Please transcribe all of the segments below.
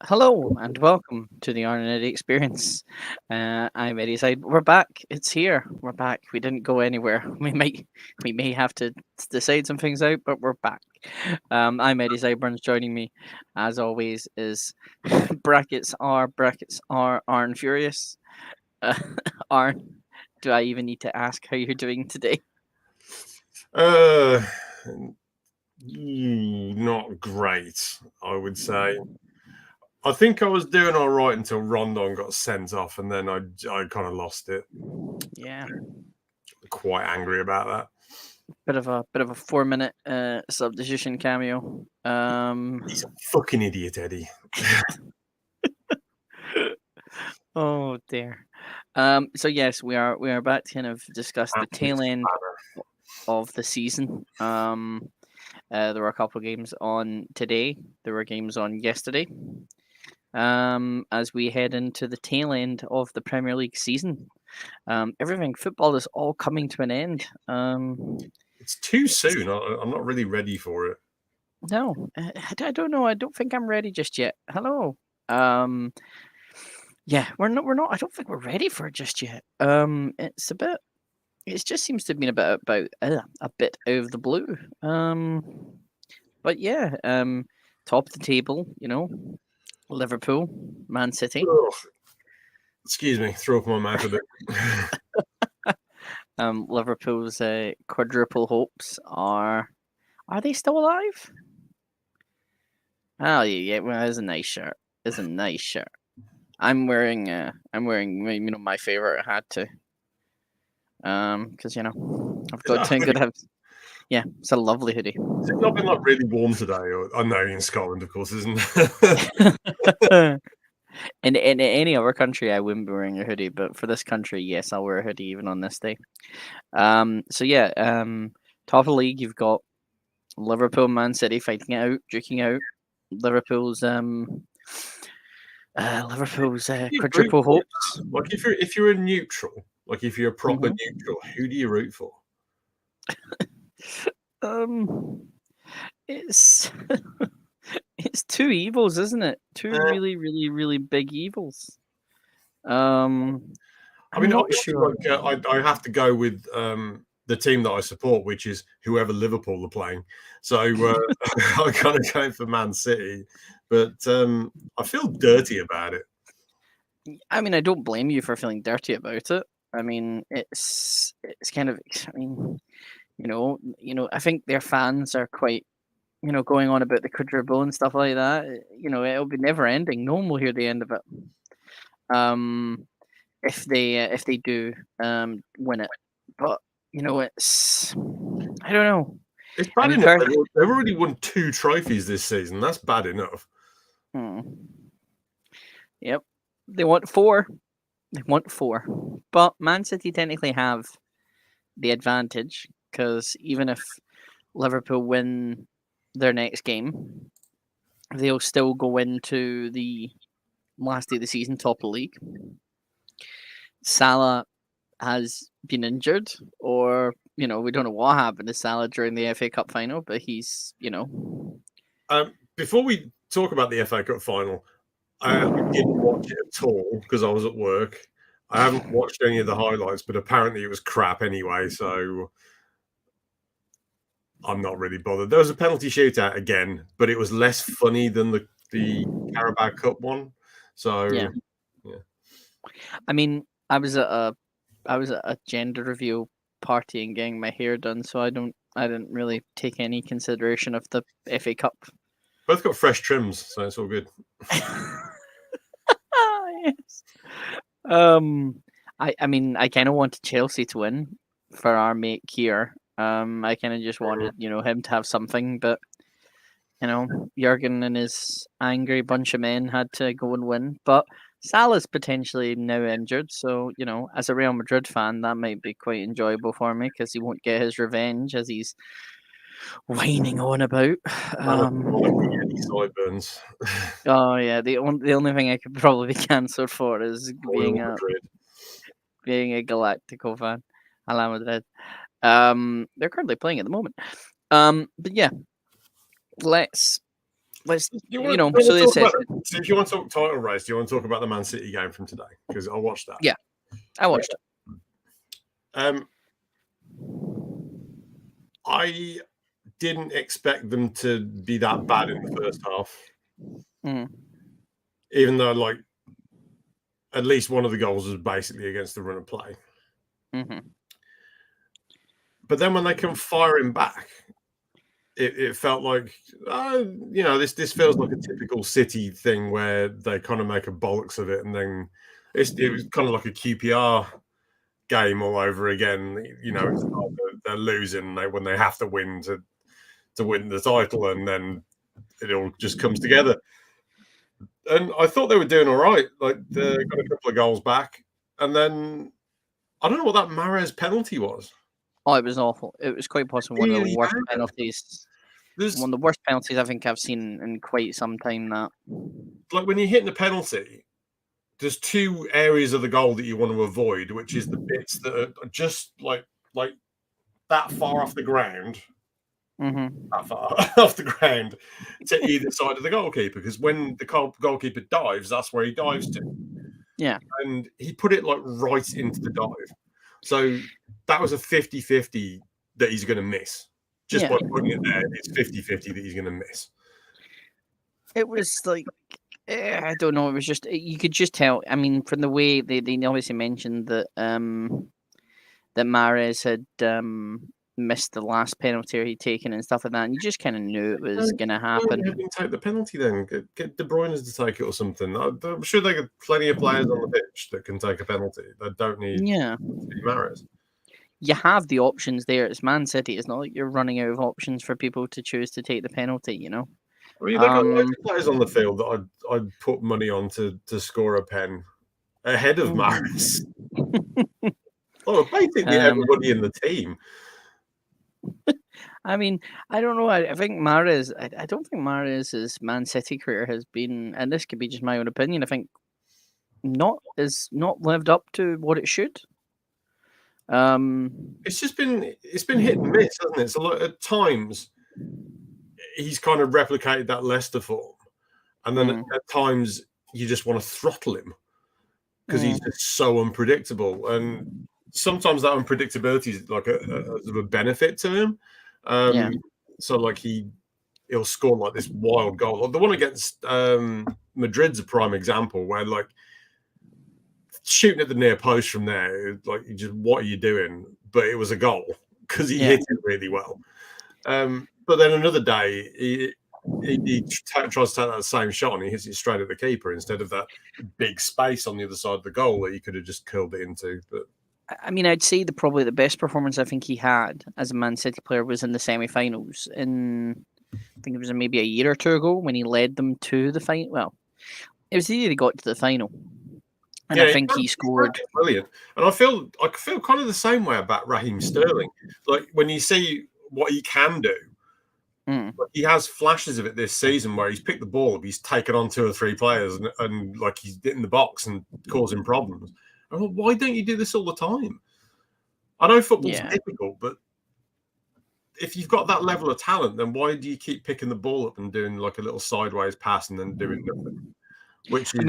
Hello and welcome to the Arn Eddie Experience. I'm Eddie Side. We're back. It's here. We're back. We didn't go anywhere. We may have to decide some things out, but we're back. I'm Eddie Sideburns. Joining me, as always, is brackets R Arn Furious. Uh, Arn, do I even need to ask how you're doing today? Uh, Not great, I would say. I think I was doing all right until Rondon got sent off, and then I kind of lost it. Yeah, Quite angry about that. bit of a 4 minute substitution cameo. He's a fucking idiot, Eddie. Oh dear. So yes, we are about to kind of discuss the Absolute tail end spanner. of the season. There were a couple of games on today. There were games on yesterday. As we head into the tail end of the Premier League season, everything football is all coming to an end. It's too It's, soon. I'm not really ready for it. no, I don't know. I don't think I'm ready just yet. Hello. Um, yeah, we're not. I don't think we're ready for it just yet. It's a bit. It just seems to have been a bit out of the blue. But yeah, top of the table, Liverpool, Man City. Ugh. Excuse me, throw up my mouth a bit. Liverpool's quadruple hopes are they still alive? Oh yeah, well, it's a nice shirt. It's a nice shirt. I'm wearing my favorite hat too. Because I've Is got that to hoodie? good have. Yeah, it's a lovely hoodie. Has it not been like really warm today? Or I know in Scotland, of course, isn't. In any other country, I wouldn't be wearing a hoodie, but for this country, yes, I'll wear a hoodie even on this day. So yeah, top of the league, you've got Liverpool, Man City fighting it out, duking out. Liverpool's You root quadruple for hopes. like if you're a neutral, like if you're a proper hmm neutral, who do you root for? Um, it's it's two evils, isn't it? Two Uh, really, really, really big evils. Um, I I'm mean, not obviously, sure. like I have to go with the team that I support, which is whoever Liverpool are playing. So I kind of go for Man City, but I feel dirty about it. I mean, I don't blame you for feeling dirty about it. I mean, it's kind of. I mean, I think their fans are quite, going on about the quadruple and stuff like that. It'll be never ending. No one will hear the end of it. Um, if they do win it, but it's. I don't know. It's I bad mean, enough. They've already won 2 trophies this season. That's bad enough. hmm, yep, they want four. They want four, but Man City technically have the advantage because even if Liverpool win their next game, they'll still go into the last day of the season top of the league. Salah has been injured, or we don't know what happened to Salah during the FA Cup final, but he's. Before we talk about the FA Cup final, I didn't watch it at all because I was at work. I haven't watched any of the highlights, but apparently it was crap anyway, so I'm not really bothered. There was a penalty shootout again, but it was less funny than the Carabao Cup one. Yeah, So yeah. I mean, I was at a gender reveal party and getting my hair done, so I didn't really take any consideration of the FA Cup. Both got fresh trims, so it's all good. Ah, yes. Um, I mean, I kind of wanted Chelsea to win for our mate Kier. I kind of just wanted, him to have something, but Jurgen and his angry bunch of men had to go and win. But Salah's potentially now injured, so as a Real Madrid fan, that might be quite enjoyable for me because he won't get his revenge as he's whining on about. Man of quality, Um, Eddie Sideburns. oh yeah, the only thing I could probably be cancelled for is Royal Madrid. being a Galactico fan. Hala Madrid. They're currently playing at the moment. But yeah, let's let's Do you you want, know. do you So want to they talk said, about it? So if you want to talk title race, do you want to talk about the Man City game from today? Because I watched that. yeah, I watched Um, I didn't expect them to be that bad in the first half, it. even though like at least one of the goals was basically against the run of play. Mm-hmm. But then when they come firing back, it felt like this feels like a typical City thing where they kind of make a bollocks of it, and then it was kind of like a QPR game all over again. It's like they're losing when they have to win to win the title, and then it all just comes together. And I thought they were doing all right. Like they got a couple of goals back, and then I don't know what that Mahrez penalty was. Oh, it was awful. It was quite possibly one of the Really worst bad. penalties. There's One of the worst penalties I think I've seen in quite some time. That. like when you're hitting a penalty, there's two areas of the goal that you want to avoid, which is the bits that are just like that far off the ground, Mm-hmm. that far off the ground to either side of the goalkeeper. Because when the goalkeeper dives, that's where he dives to. Yeah. And he put it like right into the dive. So that was a 50-50 that he's going to miss. Just Yeah. by putting it there, it's 50-50 that he's going to miss. It was like I don't know. It was just you could just tell. I mean, from the way they obviously mentioned that Mahrez had missed the last penalty he'd taken and stuff like that, and you just kind of knew it was going to happen. Don't take the penalty then. Get De Bruyne to take it or something. I'm sure they got plenty of players on the pitch that can take a penalty. They don't need Yeah. to be Mahrez. You have the options there. It's Man City. It's not like you're running out of options for people to choose to take the penalty. I mean, they got loads of players on the field that I'd put money on to score a pen ahead of Mahrez. Oh, basically everybody in the team. I mean, I don't know. I think Mahrez. I don't think Mahrez's Man City career has been, and this could be just my own opinion. I think not lived up to what it should. It's been hit and miss, hasn't it? So at times he's kind of replicated that Leicester form, and then at times you just want to throttle him because he's just so unpredictable. And sometimes that unpredictability is like a benefit to him. So like he'll score like this wild goal. Like the one against Madrid's a prime example where like shooting at the near post from there, like what are you doing? But it was a goal because he hit it really well. But then another day he tries to take that same shot and he hits it straight at the keeper instead of that big space on the other side of the goal that he could have just curled it into. But I mean, I'd say probably the best performance I think he had as a Man City player was in the semi-finals. I think it was maybe a year or two ago when he led them to the final. Well, it was the year he got to the final, and I think he scored. Brilliant. And I feel kind of the same way about Raheem Sterling. Like when you see what he can do. He has flashes of it this season where he's picked the ball up, he's taken on 2 or 3 players and like he's in the box and causing problems. I'm like, why don't you do this all the time? I know football's difficult, but if you've got that level of talent, then why do you keep picking the ball up and doing like a little sideways pass and then doing nothing? Which is,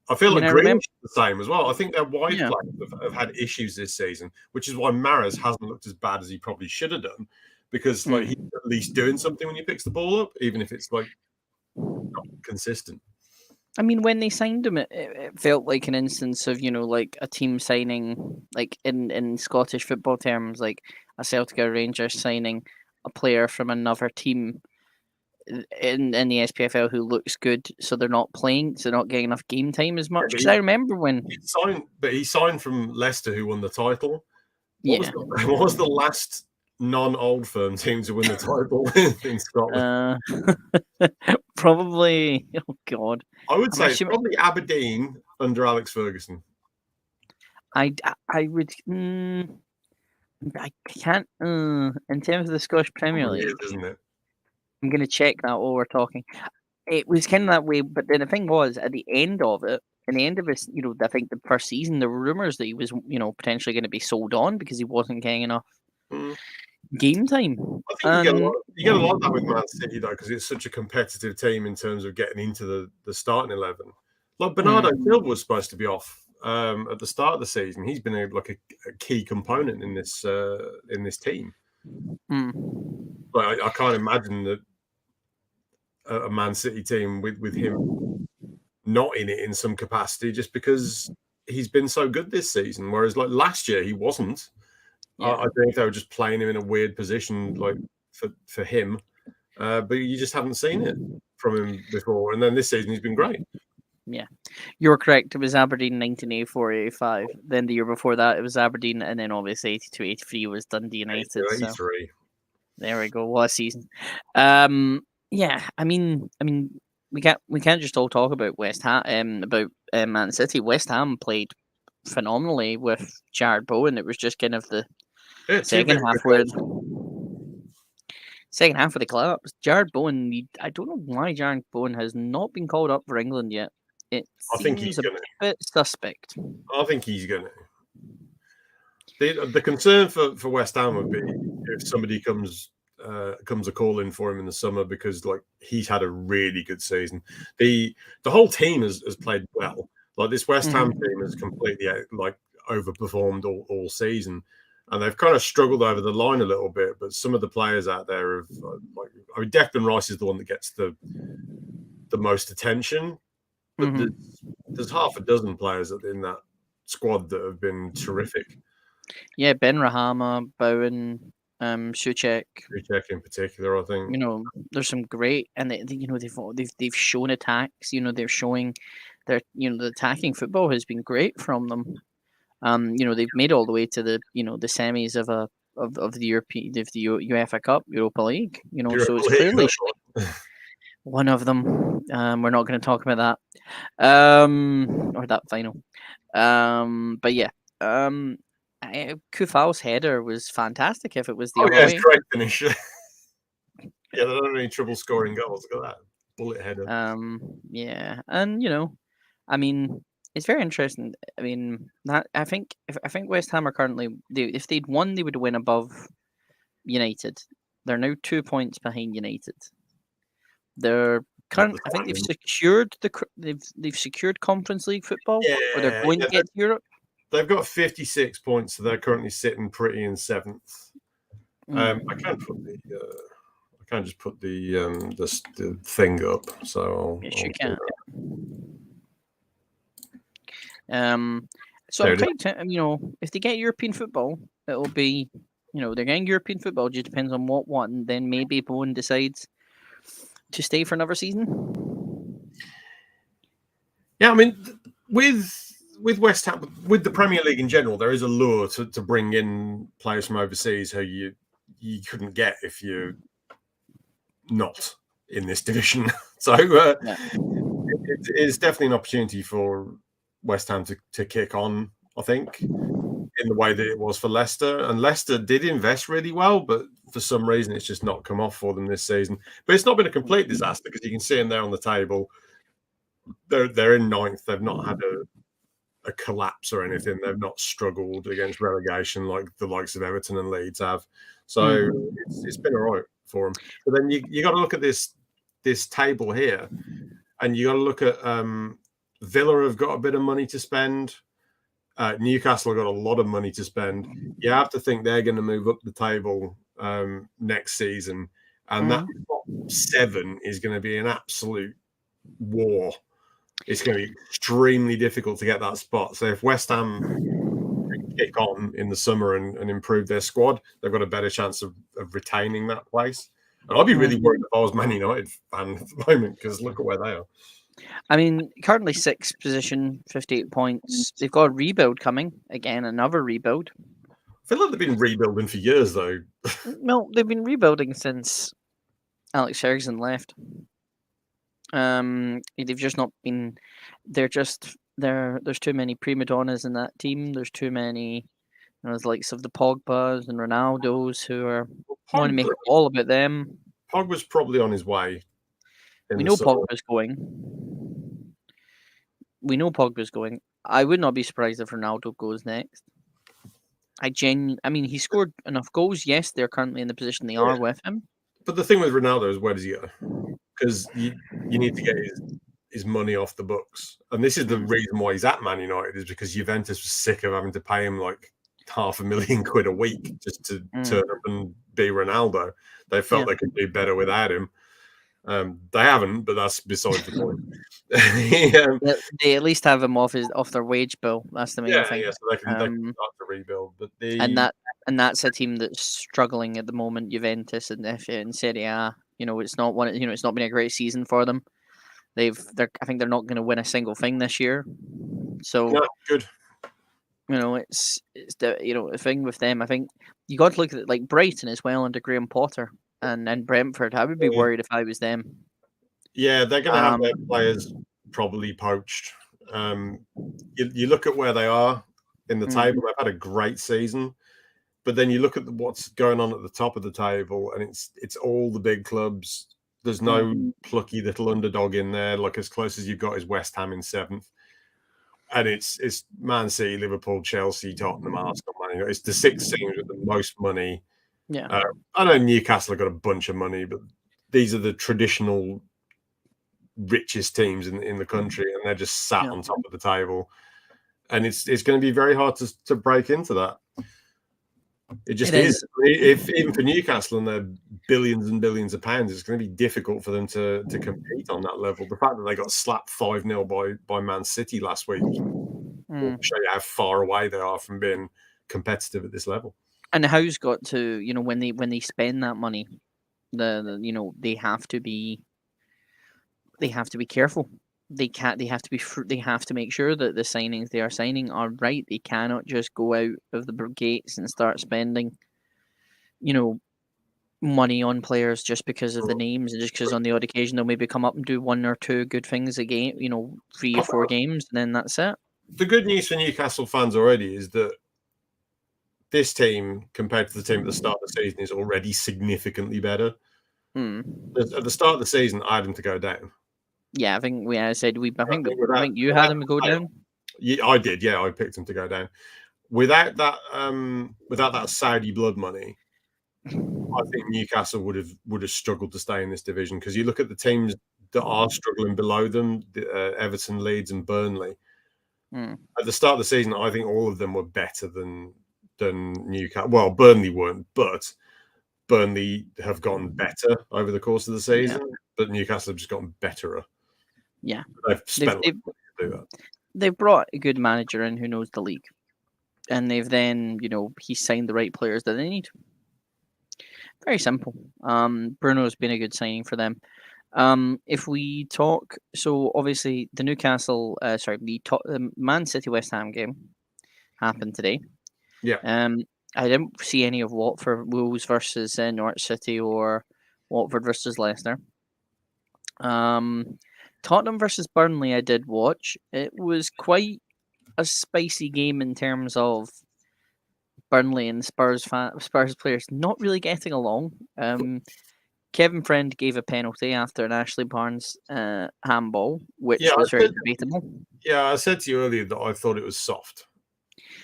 I feel like Grealish is the same as well. I think their wide players have had issues this season, which is why Mahrez hasn't looked as bad as he probably should have done. Because like he's at least doing something when he picks the ball up, even if it's like not consistent. I mean, when they signed him, it felt like an instance of like a team signing, like in Scottish football terms, like a Celtic or Rangers signing a player from another team in the SPFL who looks good, so they're not playing, so they're not getting enough game time as much. Because I remember when he signed from Leicester, who won the title. What was the last non-old firm team to win the title in Scotland? Probably, oh god, I would say probably Aberdeen under Alex Ferguson. I would. I can't. In terms of the Scottish Premier League, isn't it? I'm going to check that while we're talking. It was kind of that way, but then the thing was, at the end of it, in the end of his, I think the first season, there were rumours that he was, potentially going to be sold on because he wasn't getting enough game time. I think And you get a lot of that with Man City though, because it's such a competitive team in terms of getting into the starting 11. Like Bernardo Silva was supposed to be off at the start of the season. He's been a key component in this team. But I can't imagine that a Man City team with him not in it in some capacity, just because he's been so good this season. Whereas like last year he wasn't. yeah. I think they were just playing him in a weird position, like for him. But you just haven't seen it from him before. And then this season he's been great. Yeah, you were correct. It was Aberdeen 1984, 85. Then the year before that, it was Aberdeen, and then obviously 82, 83 was Dundee United. 83. So there we go. What a season. Yeah, I mean, we can't just all talk about West Ham, about Man City. West Ham played phenomenally with Jared Bowen. It was just kind of the second half where. Second half of the collapse. Jared Bowen, I don't know why Jared Bowen has not been called up for England yet. It seems a bit suspect. I think he's going to. The concern for West Ham would be if somebody comes a call in for him in the summer, because like he's had a really good season. The whole team has played well. Like this West Ham team has completely like overperformed all season. And they've kind of struggled over the line a little bit, but some of the players out there have, Declan Rice is the one that gets the most attention. But there's half a dozen players in that squad that have been terrific. Yeah, Ben Rahama, Bowen, Souček. Souček in particular, I think. There's some great, and they've shown attacks. They're showing the attacking football has been great from them. They've made all the way to the the semis of the European UEFA Cup, Europa League. So it's clearly one of them. We're not going to talk about that, or that final. But yeah, Kufal's header was fantastic. If it was the other way, great finish. Yeah, they don't have any trouble scoring goals. Look at that bullet header. Yeah, and I mean. It's very interesting. I mean, I think West Ham are currently, if they'd won, they would win above United. They're now 2 points behind United. I think they've secured they've secured Conference League football, or they're going to get to Europe. They've got 56 points, so they're currently sitting pretty in 7th. I can't just put the thing up. So yes, you can. So I'm quite, if they get European football, it'll be, they're getting European football. It just depends on what one. And then maybe Bowen decides to stay for another season. Yeah, I mean, with West Ham, with the Premier League in general, there is a lure to bring in players from overseas who you couldn't get if you're not in this division. So it is definitely an opportunity for West Ham to kick on, I think, in the way that it was for Leicester. And Leicester did invest really well, but for some reason it's just not come off for them this season. But it's not been a complete disaster, because you can see them there on the table. They're in 9th. They've not had a collapse or anything. They've not struggled against relegation like the likes of Everton and Leeds have. So it's been all right for them. But then you got to look at this table here, and you got to look at Villa have got a bit of money to spend. Newcastle have got a lot of money to spend. You have to think they're going to move up the table next season. And that top 7 is going to be an absolute war. It's going to be extremely difficult to get that spot. So if West Ham kick on in the summer and improve their squad, they've got a better chance of retaining that place. And I'd be really worried if I was Man United fan at the moment, because look at where they are. I mean, currently 6th position, 58 points. They've got a rebuild coming. Again, another rebuild. I feel like they've been rebuilding for years, though. No, they've been rebuilding since Alex Ferguson left. They've just not been. There's too many prima donnas in that team. There's too many, the likes of the Pogbas and Ronaldos who want to make it all about them. Pogba's probably on his way. We know Pogba's going. I would not be surprised if Ronaldo goes next. I mean, he scored enough goals. Yes, they're currently in the position they are with him. But the thing with Ronaldo is, where does he go? Because you need to get his money off the books, and this is the reason why he's at Man United, is because Juventus was sick of having to pay him like £500,000 a week just to turn up and be Ronaldo. They felt they could do better without him. They haven't, but that's besides the point. They at least have him off their wage bill. That's the main thing. Yeah, so they can start to rebuild. But and that's a team that's struggling at the moment. Juventus and in Serie A, it's not one. It's not been a great season for them. I think they're not going to win a single thing this year. So good. It's the thing with them. I think you got to look at it like Brighton as well under Graham Potter and Brentford. I would be worried if I was them. Yeah, they're going to have their players probably poached. You look at where they are in the table. They've had a great season, but then you look at what's going on at the top of the table, and it's all the big clubs. There's no plucky little underdog in there. Like, as close as you've got is West Ham in 7th, and it's Man City, Liverpool, Chelsea, Tottenham, Arsenal. It's the 6 teams with the most money. Yeah, I know Newcastle have got a bunch of money, but these are the traditional richest teams in the country, and they're just sat on top of the table, and it's going to be very hard to break into that. It just is. If even for Newcastle and their billions and billions of pounds, it's going to be difficult for them to compete on that level. The fact that they got slapped 5-0 by Man City last week will show you how far away they are from being competitive at this level. And Howe's got to, when they spend that money, they have to be careful. They have to make sure that the signings they are signing are right. They cannot just go out of the gates and start spending, money on players just because of the names, and just because on the odd occasion they'll maybe come up and do 1 or 2 good things a game, 3 or 4 games, and then that's it. The good news for Newcastle fans already is that this team, compared to the team at the start of the season, is already significantly better. At the start of the season, I had them to go down. Yeah, I think I think you had them go down. Yeah, I did. Yeah, I picked them to go down. Without that Saudi blood money, I think Newcastle would have struggled to stay in this division, because you look at the teams that are struggling below them, Everton, Leeds, and Burnley. At the start of the season, I think all of them were better than Newcastle. Well, Burnley weren't, but Burnley have gotten better over the course of the season. But Newcastle have just gotten better. Yeah, they've spent money to do that. They've brought a good manager in who knows the league, and they've then he signed the right players that they need. Very simple. Bruno's been a good signing for them. If we talk, so obviously the the Man City West Ham game happened today. Yeah. I didn't see any of Wolves versus Norwich City or Watford versus Leicester. Tottenham versus Burnley I did watch. It was quite a spicy game in terms of Burnley and Spurs players not really getting along. Kevin Friend gave a penalty after an Ashley Barnes handball, which was very debatable. Yeah, I said to you earlier that I thought it was soft.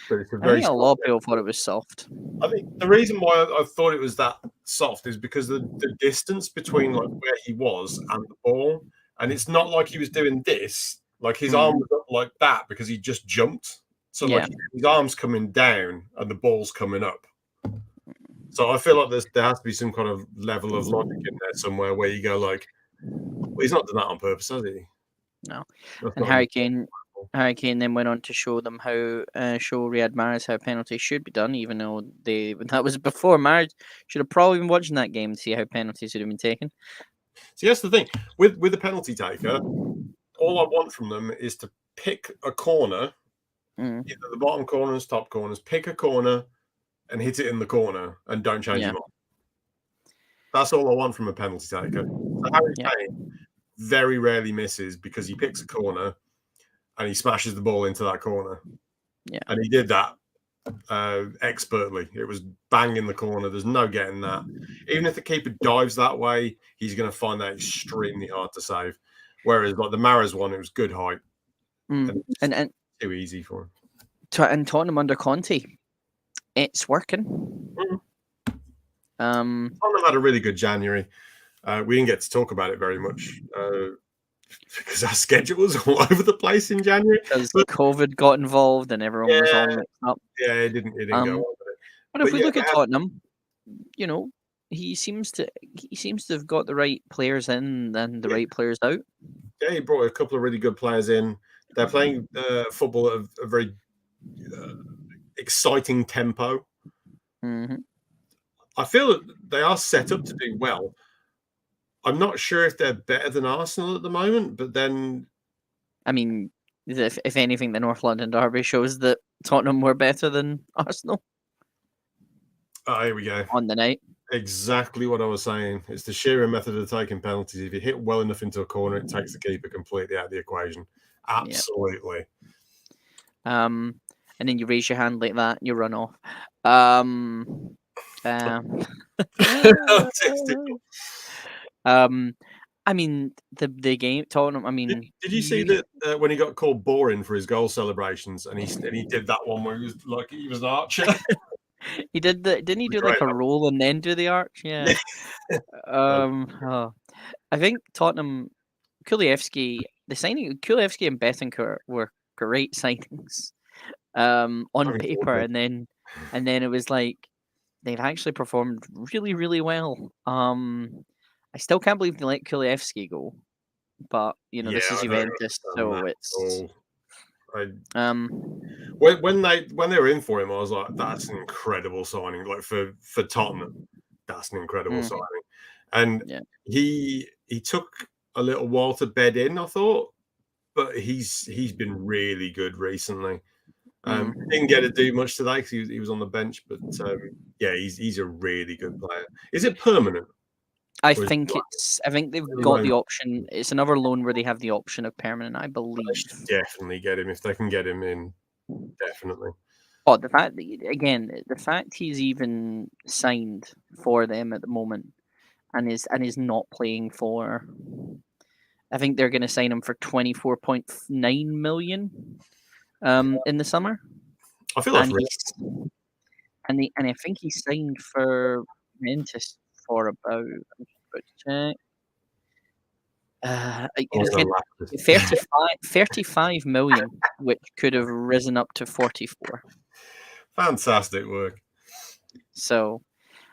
But it's I think a lot of people thought it was soft. I think the reason why I thought it was that soft is because the distance between like where he was and the ball, and it's not like he was doing this, like his arm was up like that because he just jumped. So like his arm's coming down and the ball's coming up. So I feel like there has to be some kind of level of logic in there somewhere where you go like, well, he's not done that on purpose, has he? No. And Harry Kane then went on to show them show Riyad Mahrez how penalties should be done, even though that was before Mahrez should have probably been watching that game to see how penalties would have been taken. See, that's the thing with the penalty taker. All I want from them is to pick a corner, either the bottom corners, top corners. Pick a corner and hit it in the corner, and don't change your mind. That's all I want from a penalty taker. So Harry Kane very rarely misses because he picks a corner and he smashes the ball into that corner. Yeah. And he did that expertly. It was bang in the corner. There's no getting that. Even if the keeper dives that way, he's going to find that extremely hard to save. Whereas like the Mahrez one, it was good height. And too easy for him. And Tottenham under Conte, It's working. Tottenham had a really good January. We didn't get to talk about it very much because our schedule was all over the place in January. Because But COVID got involved and everyone was all mixed up. yeah, it didn't go well. But if we yeah, look at Tottenham, you know, he seems to have got the right players in and the right players out. Yeah, he brought a couple of really good players in. They're playing football at a very exciting tempo. Mm-hmm. I feel that they are set up to do well. I'm not sure if they're better than Arsenal at the moment, but then, I mean, if anything, the North London derby shows that Tottenham were better than Arsenal. Here we go. On the night. Exactly what I was saying. It's the sheer method of taking penalties. If you hit well enough into a corner, it takes the keeper completely out of the equation. Absolutely. And then you raise your hand like that, and you run off. I mean, the game Tottenham. I mean, did you see that when he got called boring for his goal celebrations, and he did that one where he was like he was an archer. He did didn't he do like a roll and then do the arch? Yeah. I think Tottenham, Kulievski, the signing Kulievski and Betancourt were great signings on paper, and then it was like they've actually performed really, really well. I still can't believe they let Kulievski go, but this is Juventus, so it's when they were in for him, I was like, that's an incredible signing. Like for Tottenham, that's an incredible signing. And he took a little while to bed in, I thought, but he's been really good recently. Didn't get to do much today because he was on the bench, but he's a really good player. Is it permanent? I think they've got the option. It's another loan where they have the option of permanent, I believe. Definitely get him if they can get him in. Definitely. Oh, the fact he's even signed for them at the moment and is not playing for. I think they're going to sign him for 24.9 million in the summer. I feel like and I think he signed for Juventus for about 35 million, which could have risen up to 44. Fantastic work. So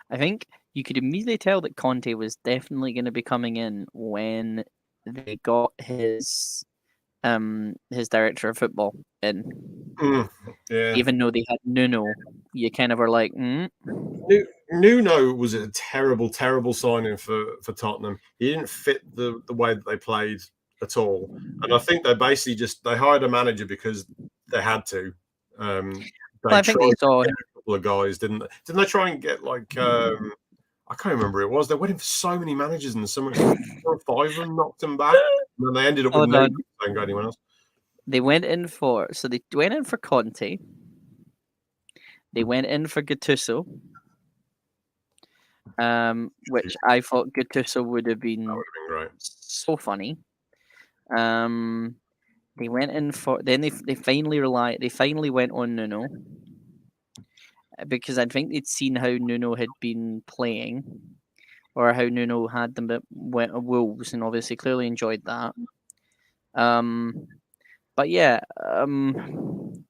I think you could immediately tell that Conte was definitely going to be coming in when they got his director of football in. Even though they had Nuno, you kind of were like, Nuno was a terrible signing for Tottenham. He didn't fit the way that they played at all. And I think they basically they hired a manager because they had to. I think they saw a couple of guys, didn't they try and get like I can't remember who it was. They went in for so many managers in the summer. 4 or 5 of them knocked them back. And then they ended up with no don't go anyone else. They went in for Conte. They went in for Gattuso, which I thought Gattuso would have been great. So funny. They went in for they finally went on Nuno because I think they'd seen how Nuno had been playing or how Nuno had them at Wolves and obviously clearly enjoyed that. But yeah, that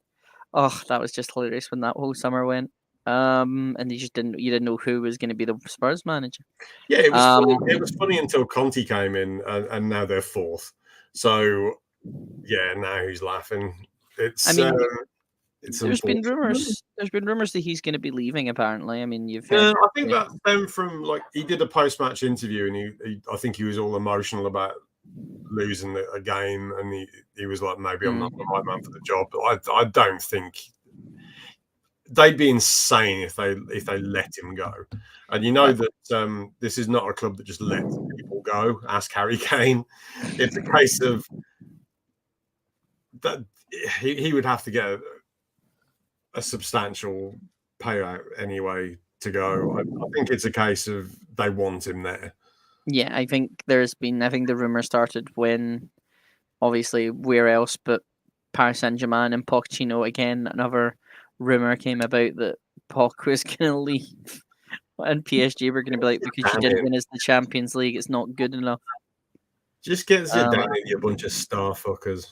was just hilarious when that whole summer went. And you didn't know who was going to be the Spurs manager. Yeah, it was funny. It was funny until Conte came in, and now they're 4th. So yeah, now he's laughing. There's been rumors. There's been rumors that he's going to be leaving. Apparently, I mean, I think that stemmed from like he did a post-match interview, and I think he was all emotional about losing a game, and he was like, maybe I'm not the right man for the job. But I don't think they'd be insane if they let him go. And that this is not a club that just lets people go. Ask Harry Kane. It's a case of that he would have to get a substantial payout anyway to go. I think it's a case of they want him there. Yeah, I think the rumor started when, obviously, where else but Paris Saint-Germain and Pochettino again. Another rumor came about that Poch was going to leave. And PSG were going to be like, because you Damn didn't it. win us the Champions League, it's not good enough. Just get Zidane Um, in, you bunch of star fuckers.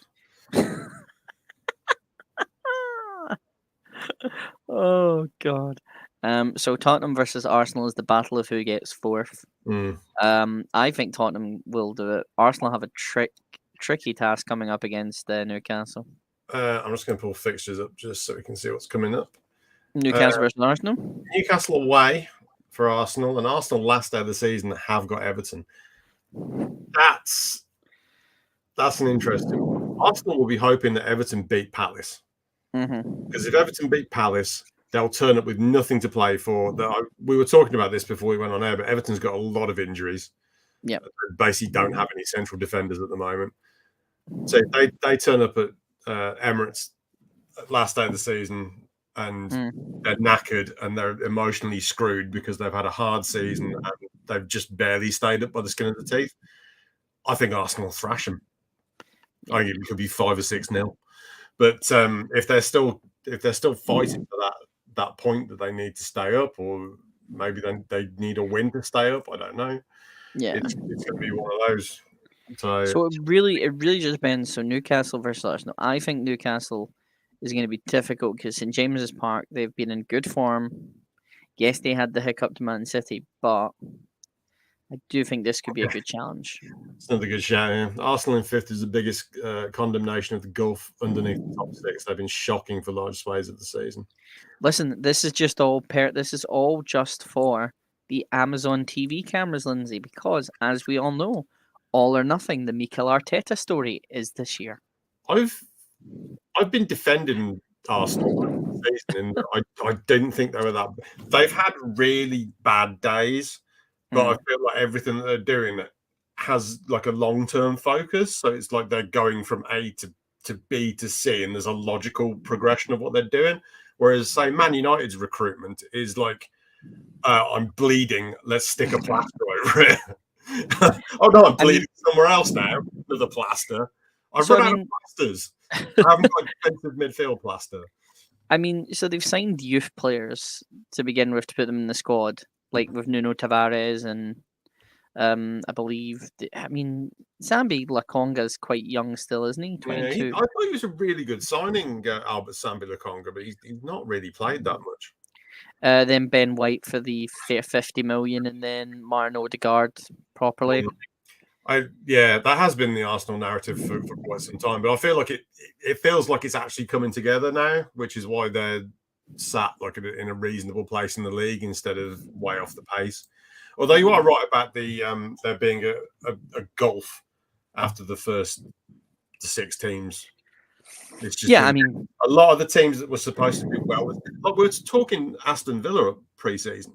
Oh God. So Tottenham versus Arsenal is the battle of who gets fourth. Mm. I think Tottenham will do it. Arsenal have a tricky task coming up against Newcastle. I'm just going to pull fixtures up just so we can see what's coming up. Newcastle versus Arsenal. Newcastle away for Arsenal, and Arsenal last day of the season have got Everton. That's an interesting one. Arsenal will be hoping that Everton beat Palace. Because if Everton beat Palace, they'll turn up with nothing to play for. We were talking about this before we went on air, but Everton's got a lot of injuries. Yep. They basically don't have any central defenders at the moment. So if they turn up at Emirates last day of the season and they're knackered and they're emotionally screwed because they've had a hard season and they've just barely stayed up by the skin of the teeth, I think Arsenal will thrash them. I think it could be 5 or 6-0. But if they're still fighting for that point that they need to stay up, or maybe then they need a win to stay up, I don't know. Yeah, it's going to be one of those. So it really just depends. So Newcastle versus Arsenal. I think Newcastle is going to be difficult because St James's Park, they've been in good form. Yes, they had the hiccup to Man City, but I do think this could be a good challenge. It's another good shout. Yeah. Arsenal in fifth is the biggest condemnation of the gulf underneath the top six. They've been shocking for large swathes of the season. Listen, this is just all this is all just for the Amazon TV cameras, Lindsay, because as we all know, All or Nothing, the Mikel Arteta story, is this year. I've been defending Arsenal this season, and I didn't think they were that. They've had really bad days, but I feel like everything that they're doing has like a long-term focus. So it's like they're going from A to B to C, and there's a logical progression of what they're doing. Whereas, say, Man United's recruitment is like, I'm bleeding, let's stick a plaster over it. Oh no, I'm bleeding somewhere else now with a plaster. I've run out of plasters. I haven't got defensive midfield plaster. I mean, so they've signed youth players to begin with to put them in the squad, like with Nuno Tavares and I believe. Sambi Lakonga is quite young still, isn't he? 22. Yeah, I thought he was a really good signing, Albert Sambi Lakonga, but he's not really played that much. Then Ben White for the 50 million, and then Martin Odegaard properly. That has been the Arsenal narrative for quite some time, but I feel like it feels like it's actually coming together now, which is why they're sat like in a reasonable place in the league instead of way off the pace. Although you are right about there being a gulf after the first 6 teams. It's just a lot of the teams that were supposed to do well. Like we were talking Aston Villa pre-season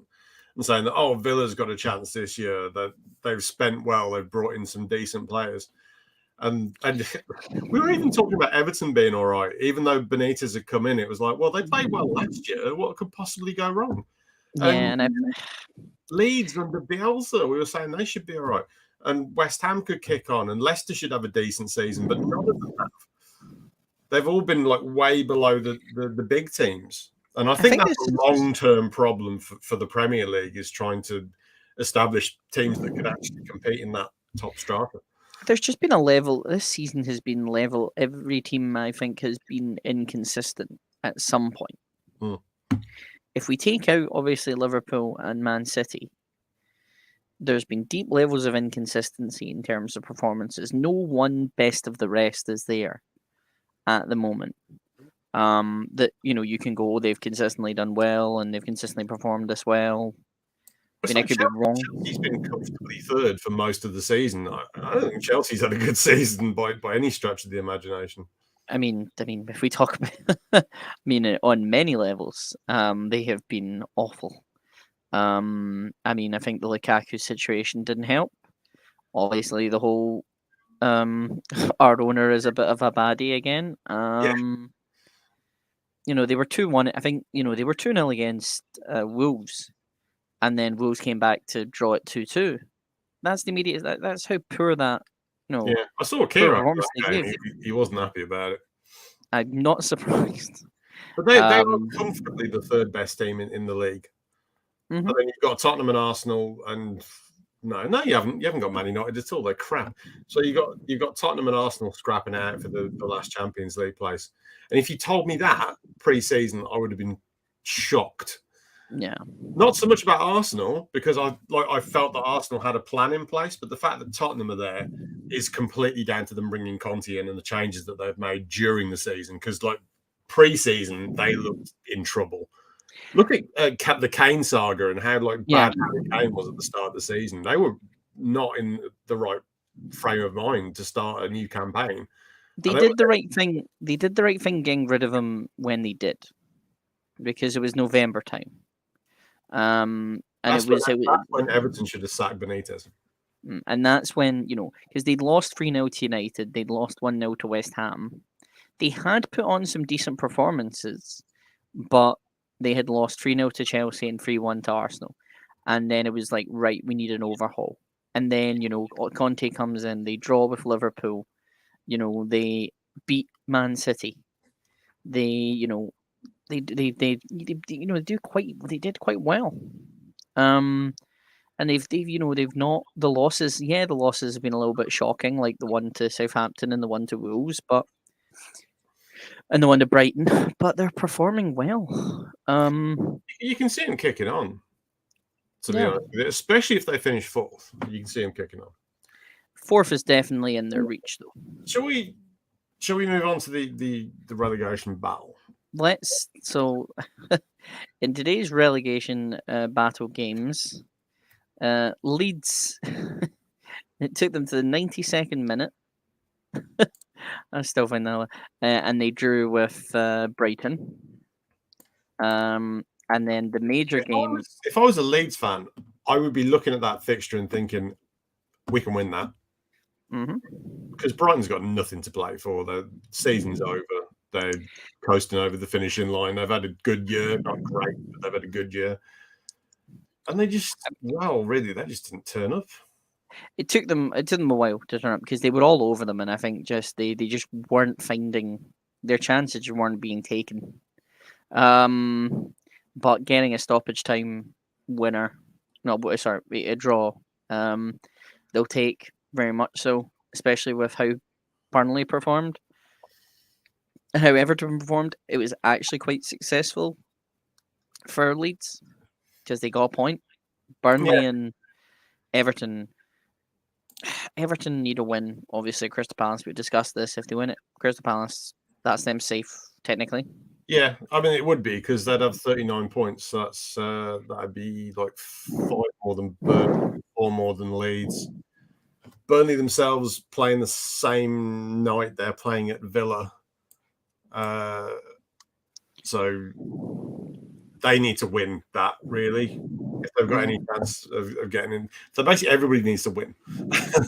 and saying that Villa's got a chance this year. That they've spent well. They've brought in some decent players, and we were even talking about Everton being all right, even though Benitez had come in. It was like, well, they played well last year. What could possibly go wrong? Yeah, and Leeds under Bielsa, we were saying they should be all right, and West Ham could kick on, and Leicester should have a decent season, but none of them have. They've all been like way below the big teams. And I think that's a long-term problem for the Premier League, is trying to establish teams that could actually compete in that top strata. There's just been a level. This season has been level. Every team, I think, has been inconsistent at some point. If we take out, obviously, Liverpool and Man City, there's been deep levels of inconsistency in terms of performances. No one best of the rest is there at the moment. That you can go, they've consistently done well and they've consistently performed this well. I mean, I could be wrong. Chelsea's been comfortably third for most of the season. I don't think Chelsea's had a good season by any stretch of the imagination. I mean, if we talk about, on many levels, they have been awful. I think the Lukaku situation didn't help. Obviously, the whole our owner is a bit of a baddie again. They were 2-1. I think they were 2-0 against Wolves, and then Wolves came back to draw it 2-2. That's the immediate. That's how poor that. Yeah, I saw Kieran. He wasn't happy about it. I'm not surprised. But they are Um, comfortably the third best team in the league. mhm. And then you've got Tottenham and Arsenal, and no, you haven't. You haven't got Man United at all. They're crap. So you've got Tottenham and Arsenal scrapping out for the last Champions League place. And if you told me that pre-season, I would have been shocked. Yeah. Not so much about Arsenal, because I felt that Arsenal had a plan in place, but the fact that Tottenham are there is completely down to them bringing Conte in and the changes that they've made during the season. Because pre-season, they looked in trouble. Look at the Kane saga and how Yeah. bad Harry Kane was at the start of the season. They were not in the right frame of mind to start a new campaign. They And did the right thing. They did the right thing getting rid of him when they did, because it was November time. And that's when Everton should have sacked Benitez. and that's when, because they'd lost 3-0 to United, they'd lost 1-0 to West Ham. They had put on some decent performances, but they had lost 3-0 to Chelsea and 3-1 to Arsenal. And then it was like, right, we need an overhaul. And then, Conte comes in, they draw with Liverpool, they beat Man City. They, they did quite well. And they've not the losses. Yeah, the losses have been a little bit shocking, like the one to Southampton and the one to Wolves, and the one to Brighton. But they're performing well. You can see them kicking on. To be Yeah, honest with you, especially if they finish fourth, you can see them kicking on. fourth is definitely in their reach, though. Shall we move on to the relegation battle? Let's. So, in today's relegation battle games, Leeds. It took them to the 92nd minute. I still find that, and they drew with Brighton. And then the major game. If I was a Leeds fan, I would be looking at that fixture and thinking, we can win that. Mm-hmm. Because Brighton's got nothing to play for. The season's over. They're coasting over the finishing line. They've had a good year. Not great, but they've had a good year. And they just, really, they just didn't turn up. It took them a while to turn up, because they were all over them, and I think they just weren't finding their chances, weren't being taken. But getting a stoppage time winner, a draw, they'll take very much so, especially with how Burnley performed and how Everton performed. It was actually quite successful for Leeds, because they got a point. Burnley and Everton need a win. Obviously, Crystal Palace, we discussed this. If they win it, Crystal Palace, that's them safe, technically. Yeah, I mean, it would be, because they'd have 39 points. So that'd be like 5 more than Burnley, 4 more than Leeds. Burnley themselves playing the same night they're playing at Villa. So they need to win that, really, if they've got any chance of getting in. So basically, everybody needs to win.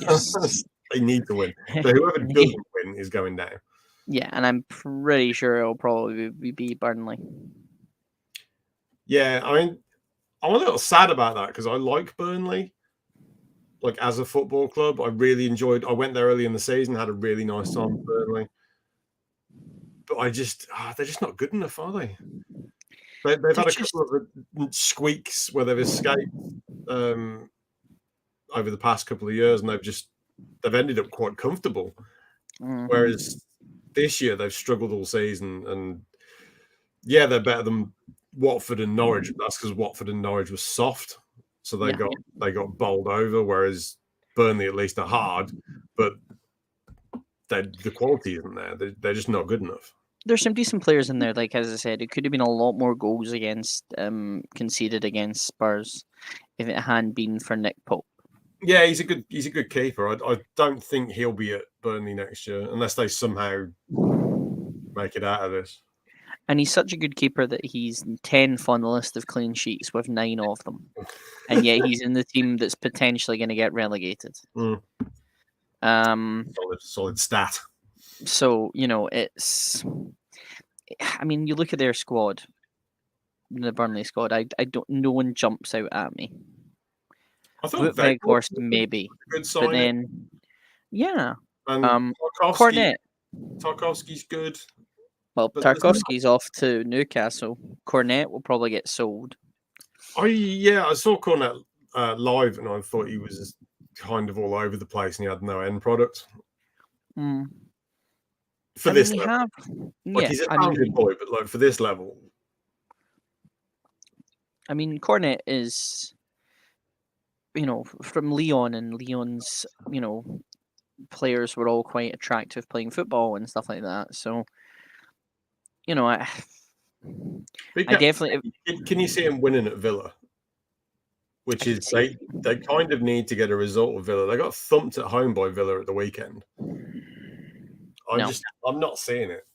Yes. They need to win. So whoever doesn't win is going down. Yeah, and I'm pretty sure it'll probably be Burnley. Yeah, I mean, I'm a little sad about that, because I like Burnley. Like, as a football club, I really enjoyed. I went there early in the season, had a really nice time with Burnley. But they're just not good enough, are they? They've had a couple of squeaks where they've escaped over the past couple of years, and they've ended up quite comfortable. Mm-hmm. Whereas this year they've struggled all season, and yeah, they're better than Watford and Norwich. But that's because Watford and Norwich was soft, so they got bowled over. Whereas Burnley at least are hard, but the quality isn't there. They're just not good enough. There's some decent players in there. Like, as I said, it could have been a lot more goals conceded against Spurs if it hadn't been for Nick Pope. Yeah, he's a good keeper. I don't think he'll be at Burnley next year unless they somehow make it out of this. And he's such a good keeper that he's 10th on the list of clean sheets with 9 of them. And yet he's in the team that's potentially going to get relegated. Solid stat. So, it's... I mean, you look at their squad, the Burnley squad, no one jumps out at me. I thought Weghorst maybe. Good sign. But then, yeah. And Cornet. Tarkowski's good. Well, But there's not. Tarkovsky's off to Newcastle. Cornet will probably get sold. I saw Cornet live, and I thought he was kind of all over the place, and he had no end product Mm. for I mean, this they level. have. Like Yeah, he's a talented boy, but like for this level, Cornet is, from Leon, and Leon's, players were all quite attractive playing football and stuff like that. So, I, but I definitely, can you see him winning at Villa? I Which can is see. they kind of need to get a result with Villa. They got thumped at home by Villa at the weekend. No, I'm not seeing it.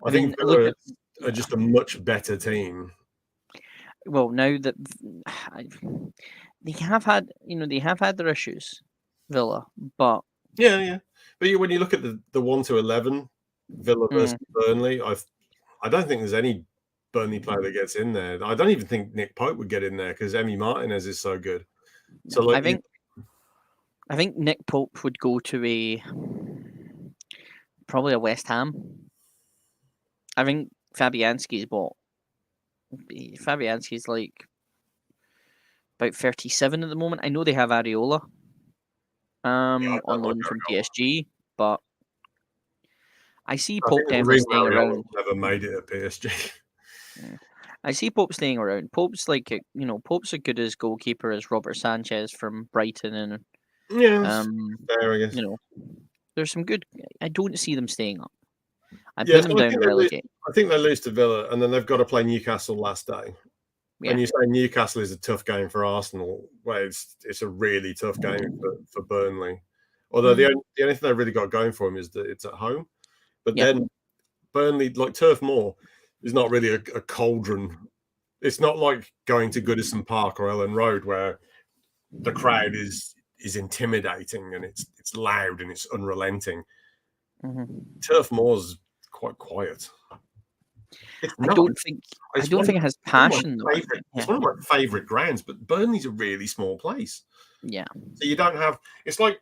I I think mean, look Villa at. are just a much better team. Well, now that they have had, they have had their issues, Villa, but Yeah. But when you look at the 1-11 Villa versus Burnley, I don't think there's any Burnley player that gets in there. I don't even think Nick Pope would get in there because Emi Martinez is so good. So I like think Nick Pope would go to probably a West Ham. I think Fabianski's like about 37 at the moment. I know they have Areola I on don't like loan from Areola. PSG, but I see I Pope think the definitely reason staying Areola around. never made it at PSG. Yeah. I see Pope staying around. Pope's like Pope's as good as goalkeeper as Robert Sanchez from Brighton, and Yeah, fair, I guess. you know, there's some good. I don't see them staying up. I'm Yeah, putting them so down relegate. I think they lose to Villa, and then they've got to play Newcastle last day. Yeah, And you say Newcastle is a tough game for Arsenal. Well, it's a really tough game for Burnley. Although mm, the only thing they've really got going for them is that it's at home. But yeah, then Burnley, like Turf Moor, is not really a cauldron. It's not like going to Goodison Park or Ellen Road where the crowd is intimidating and it's loud and it's unrelenting. hmm Turf Moor's quite quiet. It's I not. don't think. I don't think it has passion though. It's Yeah, one of my favorite grounds, but Burnley's a really small place, yeah, so you don't have. It's like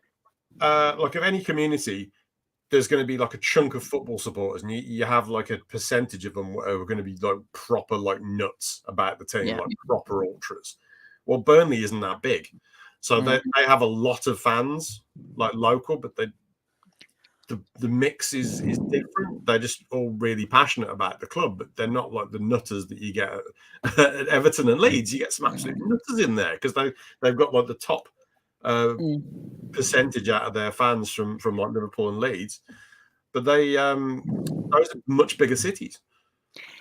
of any community, there's going to be like a chunk of football supporters, and you have like a percentage of them who are going to be like proper like nuts about the team, yeah. like proper ultras. Well, Burnley isn't that big, so Mm. they have a lot of fans like local, but the mix is different. They're just all really passionate about the club, but they're not like the nutters that you get at Everton and Leeds. You get some absolute nutters in there because they've got like the top Mm. percentage out of their fans from like Liverpool and Leeds, but those are much bigger cities.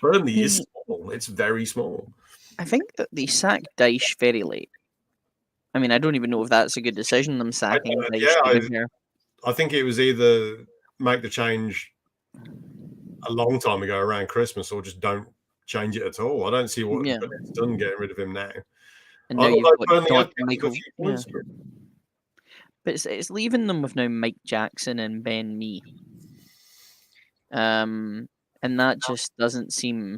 Burnley is small; it's very small. I think that they sacked Dyche very late. I don't even know if that's a good decision. Them sacking Dyche to be fair. I think it was either make the change a long time ago around Christmas, or just don't change it at all. I don't see what Yeah, it's done getting rid of him now. and now you've Although got Burnley have picked up a Michael. few Yeah, points for him. but it's leaving them with now Mike Jackson and Ben Mee. And that just doesn't seem,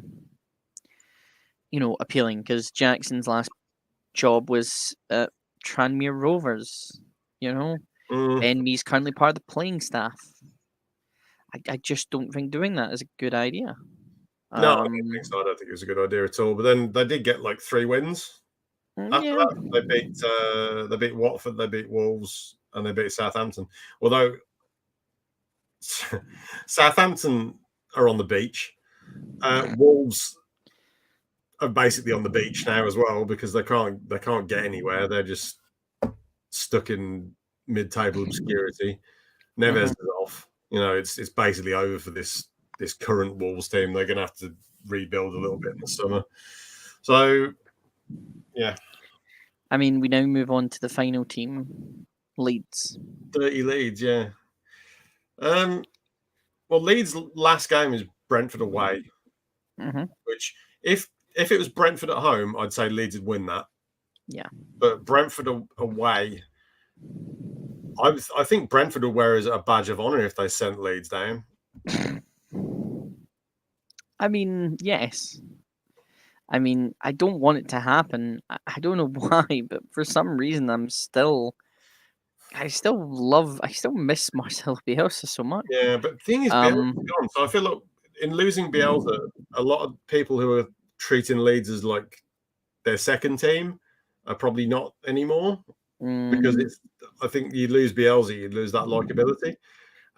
appealing because Jackson's last job was at Tranmere Rovers. Mm, Ben Mee's currently part of the playing staff. I just don't think doing that is a good idea. no, I don't think so. I don't think it was a good idea at all. But then they did get like 3 wins after Yeah. that. They beat Watford, they beat Wolves, and they beat Southampton. Although Southampton are on the beach, Wolves are basically on the beach now as well because they can't get anywhere. They're just stuck in mid-table obscurity. Neves Mhm. is off. It's basically over for this current Wolves team. They're going to have to rebuild a little bit in the summer. So, yeah, We now move on to the final team, Leeds. 30 Leeds, yeah. Well, Leeds' last game is Brentford away, Hmm. which if it was Brentford at home, I'd say Leeds would win that. Yeah. But Brentford away, I think Brentford will wear as a badge of honour if they sent Leeds down. Yes. I don't want it to happen. I don't know why, but for some reason, I still miss Marcelo Bielsa so much. Yeah, but the thing is, Bielsa's Um, gone, so I feel like in losing Bielsa, a lot of people who are treating Leeds as like their second team are probably not anymore because I think you lose Bielsa, you lose that likability.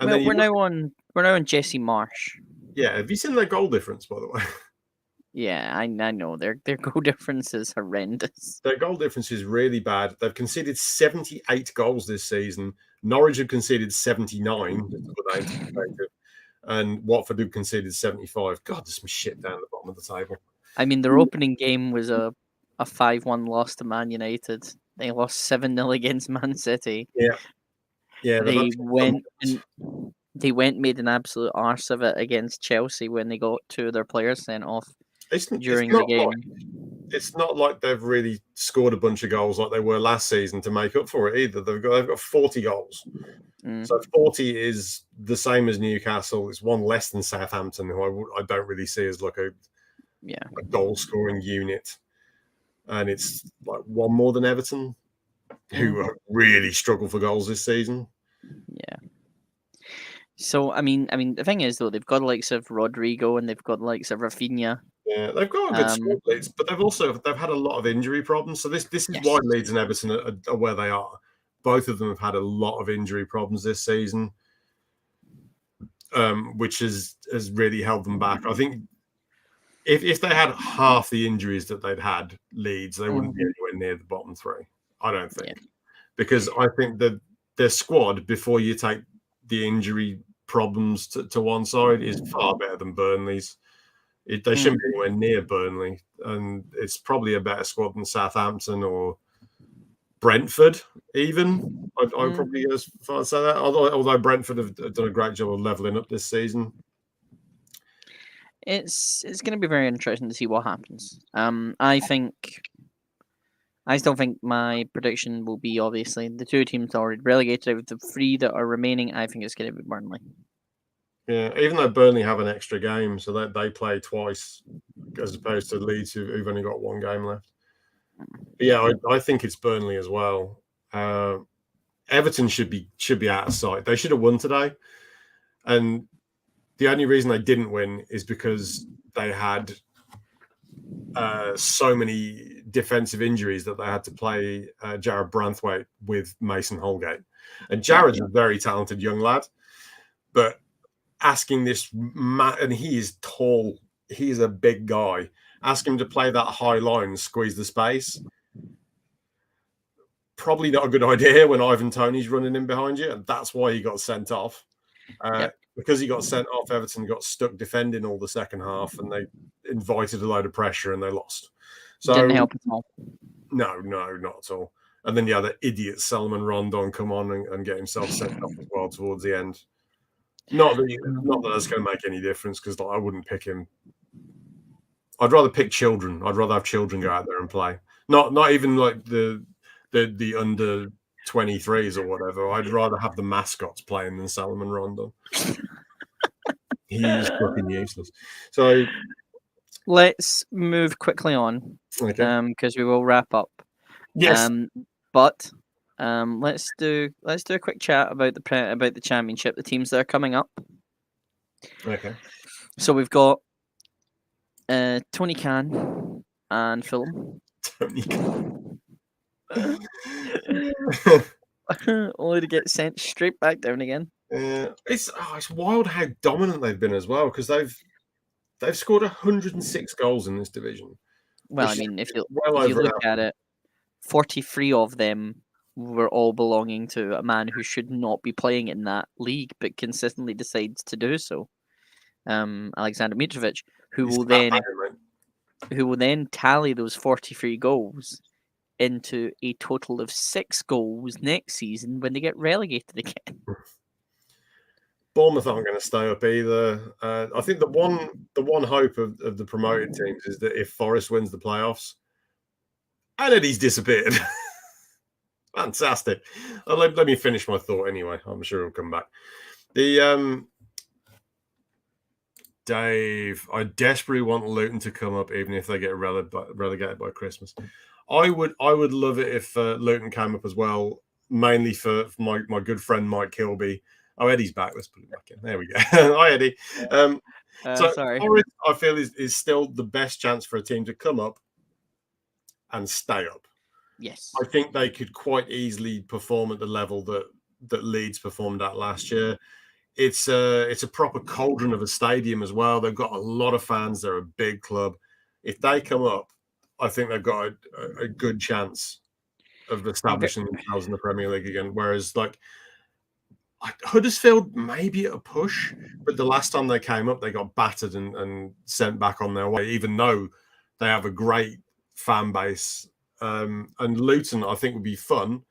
And well, then we're now on Jesse Marsh. yeah, have you seen their goal difference, by the way? Yeah, I know their goal difference is horrendous. Their goal difference is really bad. They've conceded 78 goals this season. Norwich have conceded 79, just to put that into perspective. And Watford have conceded 75. God, there's some shit down the bottom of the table. I mean, their opening game was a 5-1 loss to Man United. They lost 7-0 against Man City. Yeah. Yeah, They went made an absolute arse of it against Chelsea when they got two of their players sent off during the game. It's not like they've really scored a bunch of goals like they were last season to make up for it either. They've got 40 goals. So 40 is the same as Newcastle. It's one less than Southampton, who I don't really see as like a goal scoring unit. And it's like one more than Everton, who really struggle for goals this season. Yeah. So I mean, the thing is though, they've got the likes of Rodrigo and they've got the likes of Rafinha. Yeah, they've got a good squad, Leeds, but they've had a lot of injury problems. So this is why Leeds and Everton are where they are. Both of them have had a lot of injury problems this season, which has really held them back. I think if they had half the injuries that they'd had, Leeds, they wouldn't be anywhere near the bottom three. I don't think, because I think that their squad, before you take the injury problems to one side, is far better than Burnley's. They shouldn't be anywhere near Burnley, and it's probably a better squad than Southampton or Brentford. Even I'd probably go as far as say that. Although Brentford have done a great job of leveling up this season. It's going to be very interesting to see what happens. I still think my prediction will be obviously the two teams already relegated. Out of the three that are remaining, I think it's going to be Burnley. Yeah, even though Burnley have an extra game, so that they play twice as opposed to Leeds, who've only got one game left. But yeah, I think it's Burnley as well. Everton should be out of sight. They should have won today, and the only reason they didn't win is because they had so many defensive injuries that they had to play Jared Branthwaite with Mason Holgate. And Jared's a very talented young lad, but asking this, and he is tall, he's a big guy, ask him to play that high line and squeeze the space. Probably not a good idea when Ivan Toney's running in behind you, and that's why he got sent off. Because he got sent off, Everton got stuck defending all the second half, and they invited a load of pressure and they lost. So didn't help at all. No, not at all. And then the idiot Salman Rondon come on and get himself sent off as well towards the end. Not that that's going to make any difference, because I wouldn't pick him. I'd rather pick children. I'd rather have children go out there and play. Not even like the under 23s or whatever. I'd rather have the mascots playing than Salman Rondon. He's fucking useless. So let's move quickly on, because we will wrap up. Yes, but let's do a quick chat about the championship, the teams that are coming up. Okay. So we've got Tony Khan and Fulham. Tony Khan. Only to get sent straight back down again. It's wild how dominant they've been as well, because they've scored 106 goals in this division. Well, I mean, if you look at it, 43 of them were all belonging to a man who should not be playing in that league, but consistently decides to do so. Alexander Mitrovic, who will then tally those 43 goals into a total of 6 goals next season when they get relegated again. Bournemouth aren't going to stay up either. I think the one hope of the promoted teams is that if Forest wins the playoffs, and Eddie's disappeared. Fantastic. Let me finish my thought anyway. I'm sure he'll come back. Dave, I desperately want Luton to come up, even if they get relegated by Christmas. I would love it if Luton came up as well, mainly for my good friend Mike Kilby. Oh, Eddie's back. Let's put him back in. There we go. Hi, Eddie. So Sorry. Forest, I feel, is still the best chance for a team to come up and stay up. Yes. I think they could quite easily perform at the level that Leeds performed at last year. It's a proper cauldron of a stadium as well. They've got a lot of fans. They're a big club. If they come up, I think they've got a good chance of establishing themselves in the Premier League again. Whereas, like, Huddersfield, maybe at a push, but the last time they came up, they got battered and sent back on their way, even though they have a great fan base. And Luton, I think, would be fun.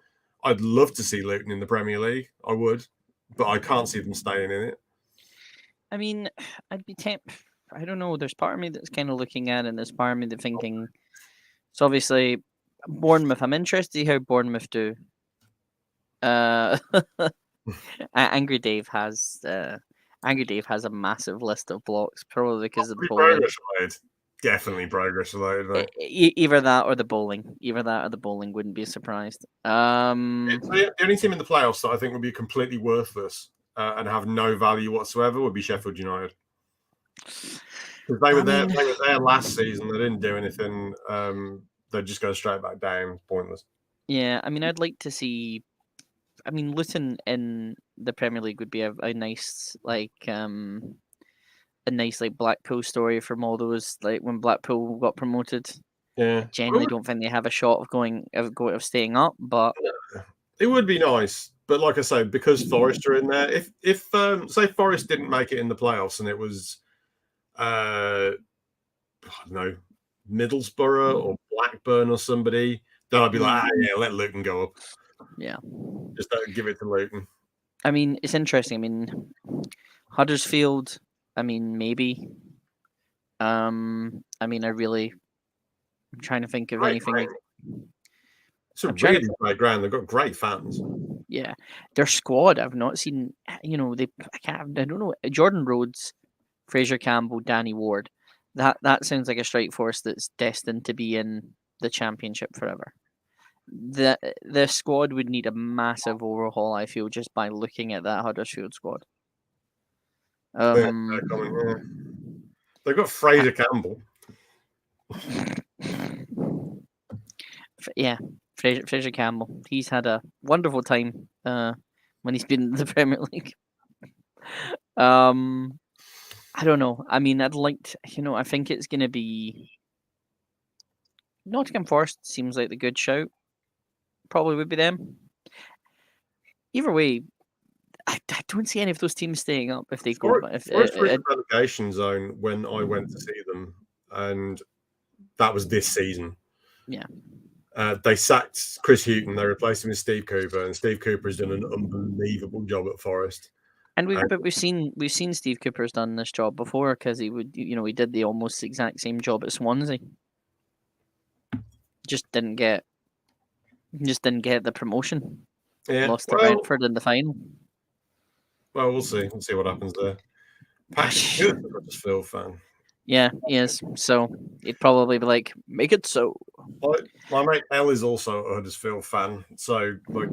I'd love to see Luton in the Premier League. I would, but I can't see them staying in it. I mean, I'd be tempted. I don't know. There's part of me that's kind of looking at it, and there's part of me that's thinking. So obviously, Bournemouth. I'm interested to see how Bournemouth do. Angry Dave has a massive list of blocks, probably because of the bowling. Progress related. Definitely progress related. Right? Either that or the bowling. Wouldn't be surprised. The only team in the playoffs that I think would be completely worthless and have no value whatsoever would be Sheffield United. Because they were there last season. They didn't do anything. They'd just go straight back down. Pointless. Yeah, I mean, I'd like to see. I mean, Luton in the Premier League would be a nice Blackpool story from all those, like, when Blackpool got promoted. Yeah, I genuinely don't think they have a shot of staying up, but it would be nice. But like I say, because Forest are in there, if say Forest didn't make it in the playoffs and it was I don't know, Middlesbrough or Blackburn or somebody, then I'd be like, yeah, let Luton go up. Yeah, just don't give it to Luton. I mean, it's interesting. I mean, Huddersfield. I mean, maybe. I mean, I'm trying to think of anything. It's a really great ground. They've got great fans. Yeah, their squad. I've not seen. I don't know. Jordan Rhodes, Fraser Campbell, Danny Ward. That sounds like a strike force that's destined to be in the Championship forever. The squad would need a massive overhaul, I feel, just by looking at that Huddersfield squad. They've got Fraser Campbell. Yeah, Fraser Campbell. He's had a wonderful time when he's been in the Premier League. I don't know. I mean, I'd like to, I think it's going to be Nottingham Forest. Seems like the good shout. Probably would be them. Either way, I don't see any of those teams staying up if they go. Forest were in the relegation zone when I went to see them, and that was this season. Yeah. They sacked Chris Hughton. They replaced him with Steve Cooper, and Steve Cooper has done an unbelievable job at Forest. And we've seen Steve Cooper's done this job before, because he did the almost exact same job at Swansea. Just didn't get the promotion. Yeah, lost to Brentford in the final. Well, we'll see. We'll see what happens there. Patrick, a Huddersfield fan. Yeah, he is. So he'd probably be like, "Make it so." My mate Elle is also a Huddersfield fan, so like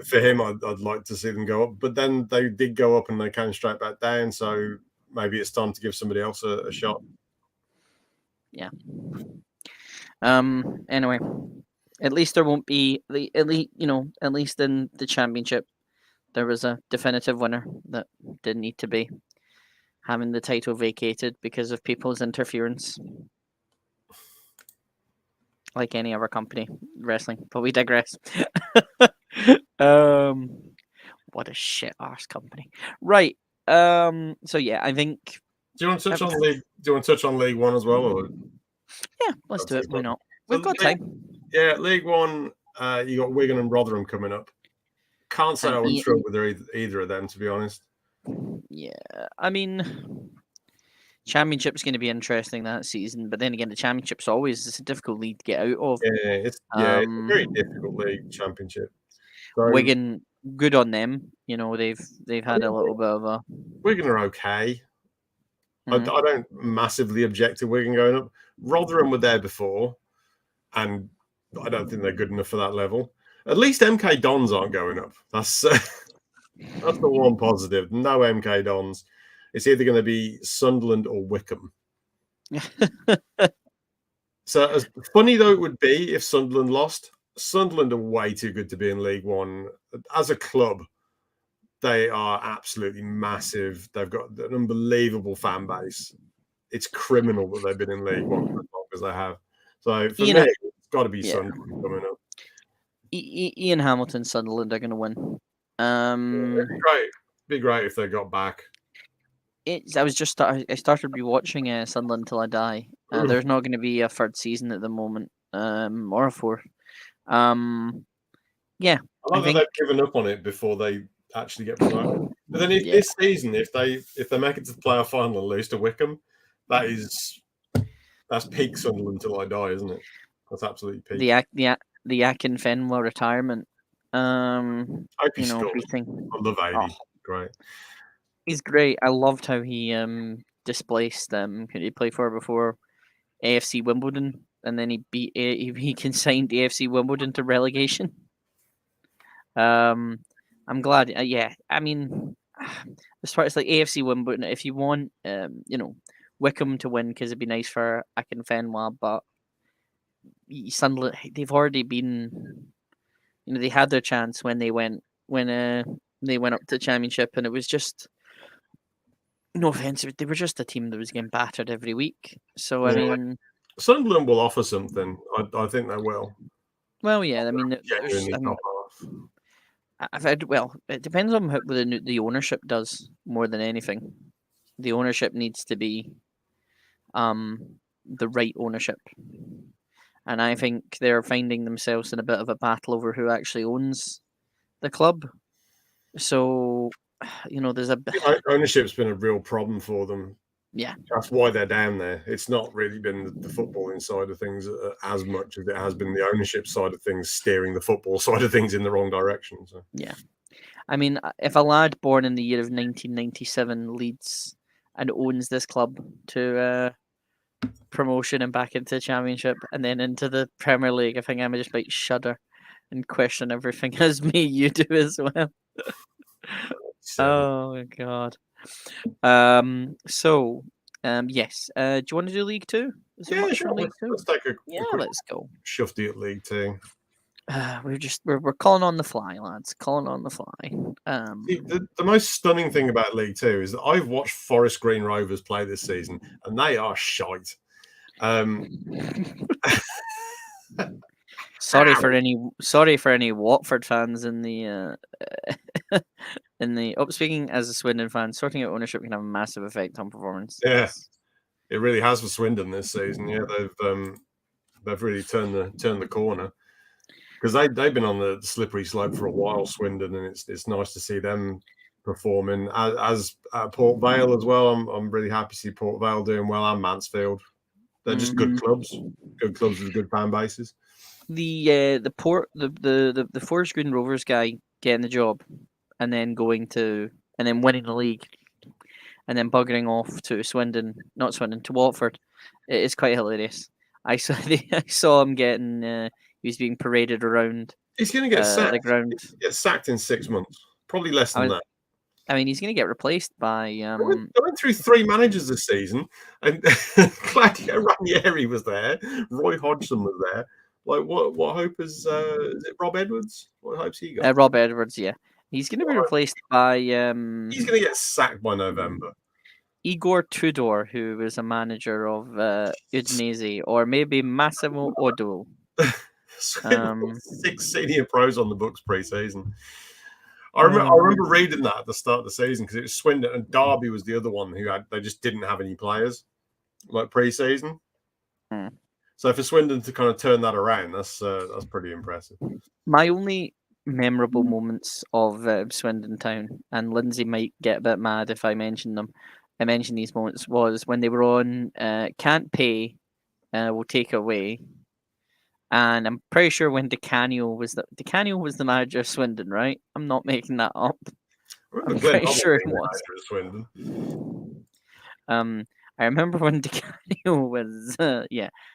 for him, I'd like to see them go up. But then they did go up and they came straight back down. So maybe it's time to give somebody else a shot. Yeah. Anyway, at least there won't be at least in the Championship, there was a definitive winner that didn't need to be having the title vacated because of people's interference. Like any other company, wrestling, but we digress. What a shit arse company, right? So yeah, I think. Do you want to touch on League? Do you want to touch on League One as well? Or? Yeah, let's do it. Why not? We've got time. Yeah, League One. You got Wigan and Rotherham coming up. Can't say I was thrilled with either of them, to be honest. Yeah, I mean, Championship's going to be interesting that season, but then again, the Championship's it's a difficult league to get out of. Yeah, it's a very difficult league, Championship. So, Wigan, good on them. They've had a little bit of a. Wigan are okay. Mm-hmm. I don't massively object to Wigan going up. Rotherham were there before, and I don't think they're good enough for that level. At least MK Dons aren't going up. That's the one positive. No MK Dons. It's either going to be Sunderland or Wickham. So as funny though it would be if Sunderland lost, Sunderland are way too good to be in League One. As a club, they are absolutely massive. They've got an unbelievable fan base. It's criminal that they've been in League One for as long as they have. So for me, it's got to be Sunderland coming up. Ian Hamilton, Sunderland are going to win. It'd be great if they got back. I started rewatching Sunderland Till I Die. There's not going to be a third season at the moment, or a fourth. Yeah, I think they've given up on it before they actually get promoted. But then this season, if they make it to the playoff final and lose to Wickham, that's peak Sunderland Till I Die, isn't it? That's absolutely peak. The Akin Fenwa retirement. I hope he scores. Beating. I love Eddie. Great. He's great. I loved how he displaced who he played for before, AFC Wimbledon, and then he beat he consigned AFC Wimbledon to relegation. I'm glad. I mean, as far as like AFC Wimbledon, if you want, Wickham to win, because it'd be nice for Akinfenwa, but Sunderland, they've already been, they had their chance when they went up to the Championship, and it was just, no offense, they were just a team that was getting battered every week. So I mean, Sunderland will offer something. I think they will. Well, yeah, I mean, it depends on what the ownership does more than anything. The ownership needs to be the right ownership. And I think they're finding themselves in a bit of a battle over who actually owns the club. So, there's ownership's been a real problem for them. Yeah. That's why they're down there. It's not really been the footballing side of things as much as it has been the ownership side of things steering the football side of things in the wrong direction. So. Yeah. I mean, if a lad born in the year of 1997 leads and owns this club to promotion and back into the Championship and then into the Premier League, I think I would just like shudder and question everything as you do as well. Oh my God. Yes. Do you want to do League Two? Sure. Let's take a let's go. Shufty at League Two. We're calling on the fly, lads. Calling on the fly. The most stunning thing about League Two is that I've watched Forest Green Rovers play this season, and they are shite. Sorry for any Watford fans in the speaking as a Swindon fan, sorting out ownership can have a massive effect on performance. Yeah, it really has for Swindon this season. Yeah, they've really turned the corner, because they've been on the slippery slope for a while, Swindon, and it's nice to see them performing. As Port Vale as well, I'm really happy to see Port Vale doing well, and Mansfield. They're just good clubs with good fan bases. The Forest Green Rovers guy getting the job, and then winning the league, and then buggering off to to Watford. It is quite hilarious. I saw him getting. He was being paraded around. He's going to get sacked. The ground. He's get sacked in 6 months, probably less than that. I mean, he's going to get replaced by. I went through 3 managers this season, and Claudio Ranieri was there. Roy Hodgson was there. Like, what hope is it? Rob Edwards? What hope's he got? Rob Edwards, yeah. He's going to be replaced by. He's going to get sacked by November. Igor Tudor, who was a manager of Udinese, or maybe Massimo Odo. 6 senior pros on the books pre-season. I remember reading that at the start of the season, because it was Swindon and Derby was the other one they just didn't have any players like pre-season. So for Swindon to kind of turn that around, that's pretty impressive. My only memorable moments of Swindon Town, and Lindsay might get a bit mad if I mention them. I mentioned these moments was when they were on Can't Pay, Will Take Away. And I'm pretty sure when DeCanio was the manager of Swindon, right? I'm not making that up. I'm pretty sure he was. Swindon. I remember when DeCanio was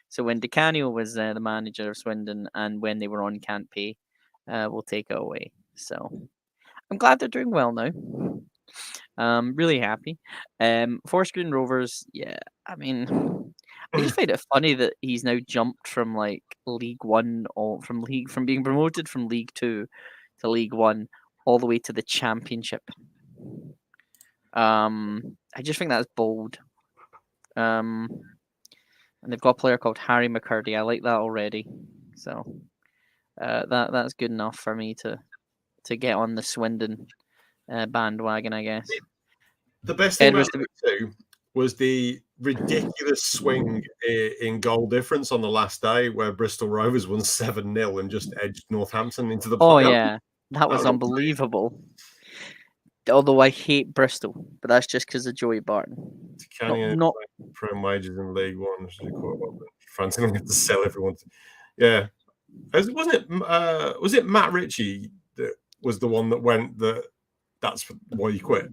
So when DeCanio was the manager of Swindon, and when they were on Can't Pay, We'll Take It Away. So I'm glad they're doing well now. Really happy. Forest Green Rovers, yeah. I mean, I just find it funny that he's now jumped from like League One, or from being promoted from League Two to League One, all the way to the Championship. I just think that's bold. And they've got a player called Harry McCurdy. I like that already. So that's good enough for me to get on the Swindon bandwagon, I guess. The best thing Ed about was the that too was the ridiculous swing in goal difference on the last day, where Bristol Rovers won 7-0 and just edged Northampton into the Oh playoff. yeah, that That was was amazing. unbelievable. Although I hate Bristol, but that's just because of Joey Barton. Canyon Not prime wages in League One, which is quite well. France going to have to sell everyone. Yeah, was it Matt Ritchie that was the one that went that's why he quit?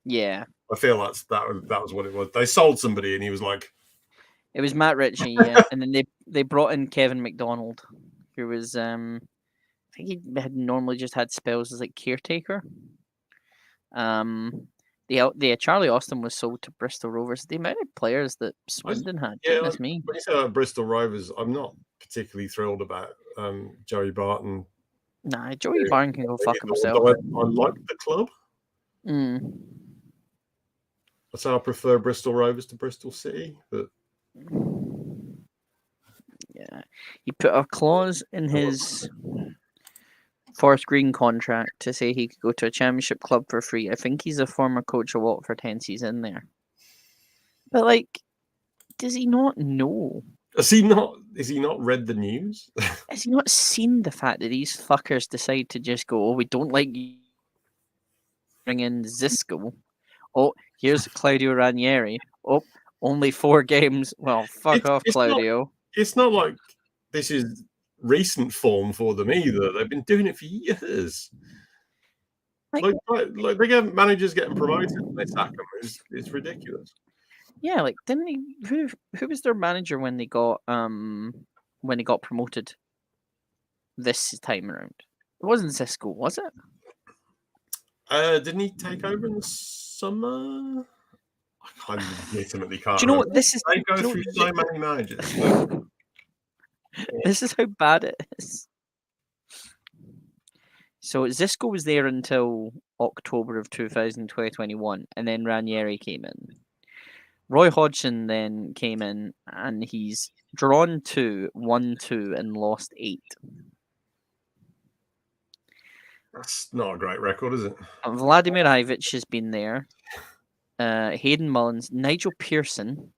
yeah. I feel that was what it was. They sold somebody, and he was like, It was Matt Ritchie, yeah, and then they brought in Kevin McDonald, who was I think he had normally just had spells as like caretaker. The Charlie Austin was sold to Bristol Rovers. The amount of players that Swindon had, yeah. goodness me. When you say Bristol Rovers, I'm not particularly thrilled about Joey Barton. Nah, Joey Barton can go fuck himself. I like the club. Mm. That's how I prefer Bristol Rovers to Bristol City, but Yeah, he put a clause in his Forest Green contract to say he could go to a Championship club for free. I think he's a former coach of Watford, hence he's in there. But like, does he not know? has he not read the news? Has he not seen the fact that these fuckers decide to just go, oh, we don't like you, bring in Zisco. Oh, here's Claudio Ranieri. Oh, only 4 games. Well, fuck off, Claudio. It's not like this is recent form for them either. They've been doing it for years. Like they get managers getting promoted and they sack them. It's ridiculous. Yeah, like didn't he? Who was their manager when they got promoted this time around? It wasn't Cisco, was it? Didn't he take over in the summer? I legitimately can't. Do you know remember. what this is? They go through so many managers. This is how bad it is. So Zisco was there until October of 2021, and then Ranieri came in. Roy Hodgson then came in, and he's drawn 2, won 2, and lost 8. That's not a great record, is it? Vladimir Ivic has been there. Hayden Mullins, Nigel Pearson,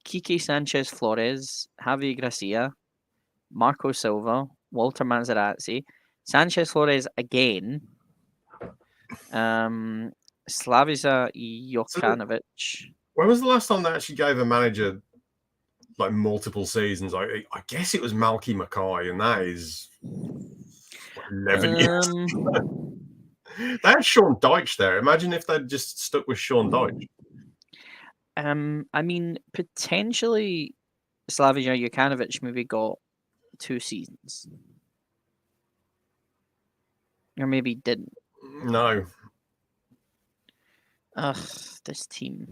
Kike Sanchez Flores, Javi Gracia, Marco Silva, Walter Manzarazzi, Sanchez Flores again, Slavica Jokanovic. When was the last time they actually gave a manager like multiple seasons? I guess it was Malky Mackay, and that is 11 years. They had Sean Dyche there. Imagine if they'd just stuck with Sean Dyche. I mean, potentially Slavija Jokanovic maybe got 2 seasons. Or maybe didn't. No. Ugh, this team.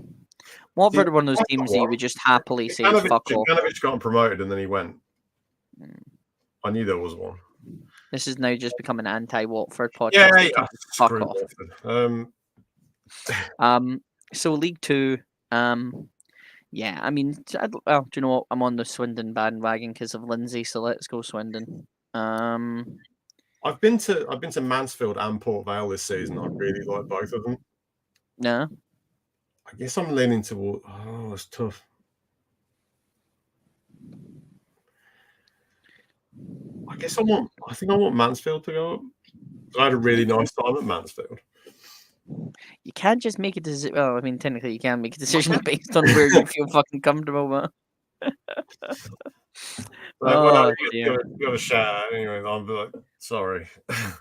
Watford are one of those teams that you would just happily say fuck off. Jokanovic got promoted and then he went. I knew there was one. This is now just become an anti-Watford podcast. Yeah, fuck off. So League Two, yeah, I mean, well, do you know what? I'm on the Swindon bandwagon because of Lindsay, so let's go Swindon. I've been to Mansfield and Port Vale this season. I really like both of them. No, I guess I'm leaning toward. Oh, it's tough. I think I want Mansfield to go up. I had a really nice time at Mansfield. You can't just make a decision. Well, I mean, technically, you can make a decision based on where you feel fucking comfortable with. Well, you got a shout out anyway. I'm like, sorry.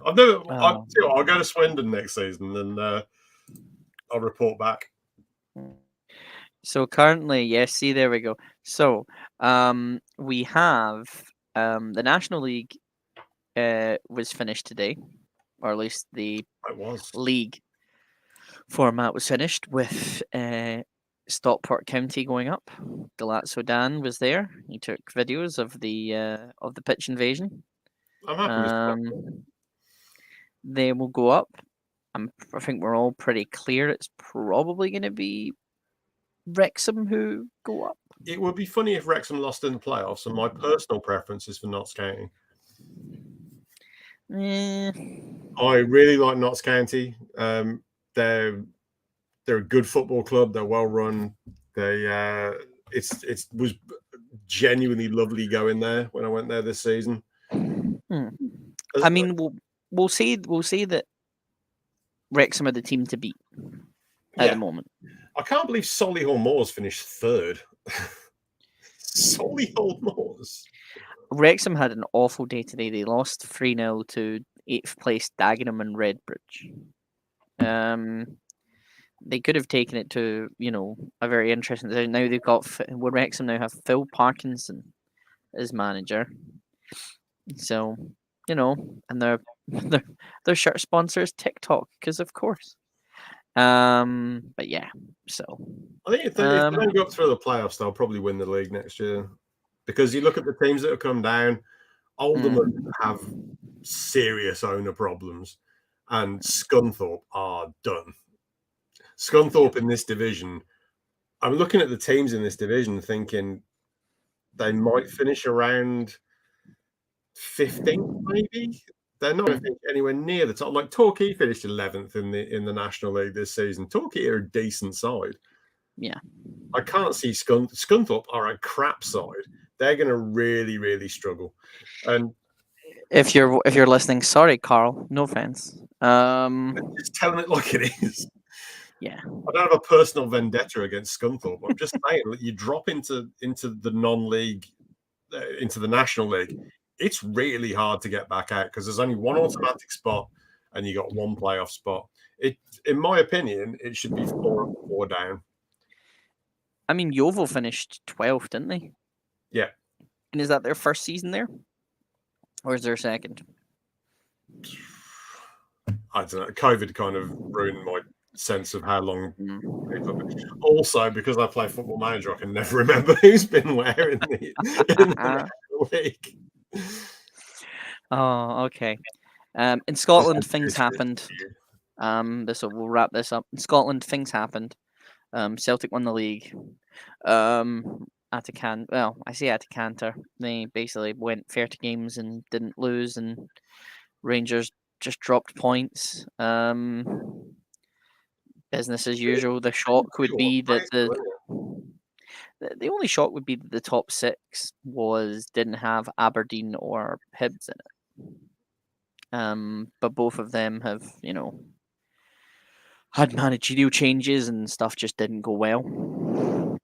I'll go to Swindon next season and I'll report back. So currently, yes, see, there we go. So we have the National League was finished today. or at least the It was. league format was finished with Stockport County going up. Galazzo Dan was there. He took videos of the pitch invasion. I'm happy with Stockport. They will go up. I think we're all pretty clear it's probably going to be Wrexham who go up. It would be funny if Wrexham lost in the playoffs, and my personal preference is for Notts County. I really like Notts County. They're a good football club. They're well run. It was genuinely lovely going there when I went there this season. I mean, we'll say that Wrexham are the team to beat at the moment. I can't believe Solihull Moors finished third. Solihull Moors. Wrexham had an awful day today. They lost 3-0 to 8th place Dagenham and Redbridge. They could have taken it to, a very interesting. Now they've got Wrexham now have Phil Parkinson as manager. So, and their shirt sponsor is TikTok because of course. But yeah, so I think if they don't go up through the playoffs, they'll probably win the league next year. Because you look at the teams that have come down, Oldham have serious owner problems, and Scunthorpe are done. Scunthorpe in this division, I'm looking at the teams in this division thinking they might finish around 15th, maybe. They're not going to finish anywhere near the top. Like Torquay finished 11th in the National League this season. Torquay are a decent side. Yeah. I can't see Scunthorpe are a crap side. They're going to really, really struggle. And if you're listening, sorry, Carl, no offense. Just telling it like it is. Yeah. I don't have a personal vendetta against Scunthorpe. I'm just saying that you drop into the non-league, into the National League, it's really hard to get back out because there's only one automatic spot and you got one playoff spot. In my opinion, it should be 4 down. I mean, Yeovil finished 12th, didn't they? Yeah. And is that their first season there? Or is their second? I don't know. COVID kind of ruined my sense of how long. Also, because I play Football Manager, I can never remember who's been where in the league. Oh, okay. In Scotland, things happened. We'll wrap this up. In Scotland, things happened. Celtic won the league. At a canter. They basically went 30 games and didn't lose, and Rangers just dropped points. Business as usual. The shock would be that the only shock would be that the top 6 didn't have Aberdeen or Hibs in it. But both of them have, had managerial changes and stuff just didn't go well.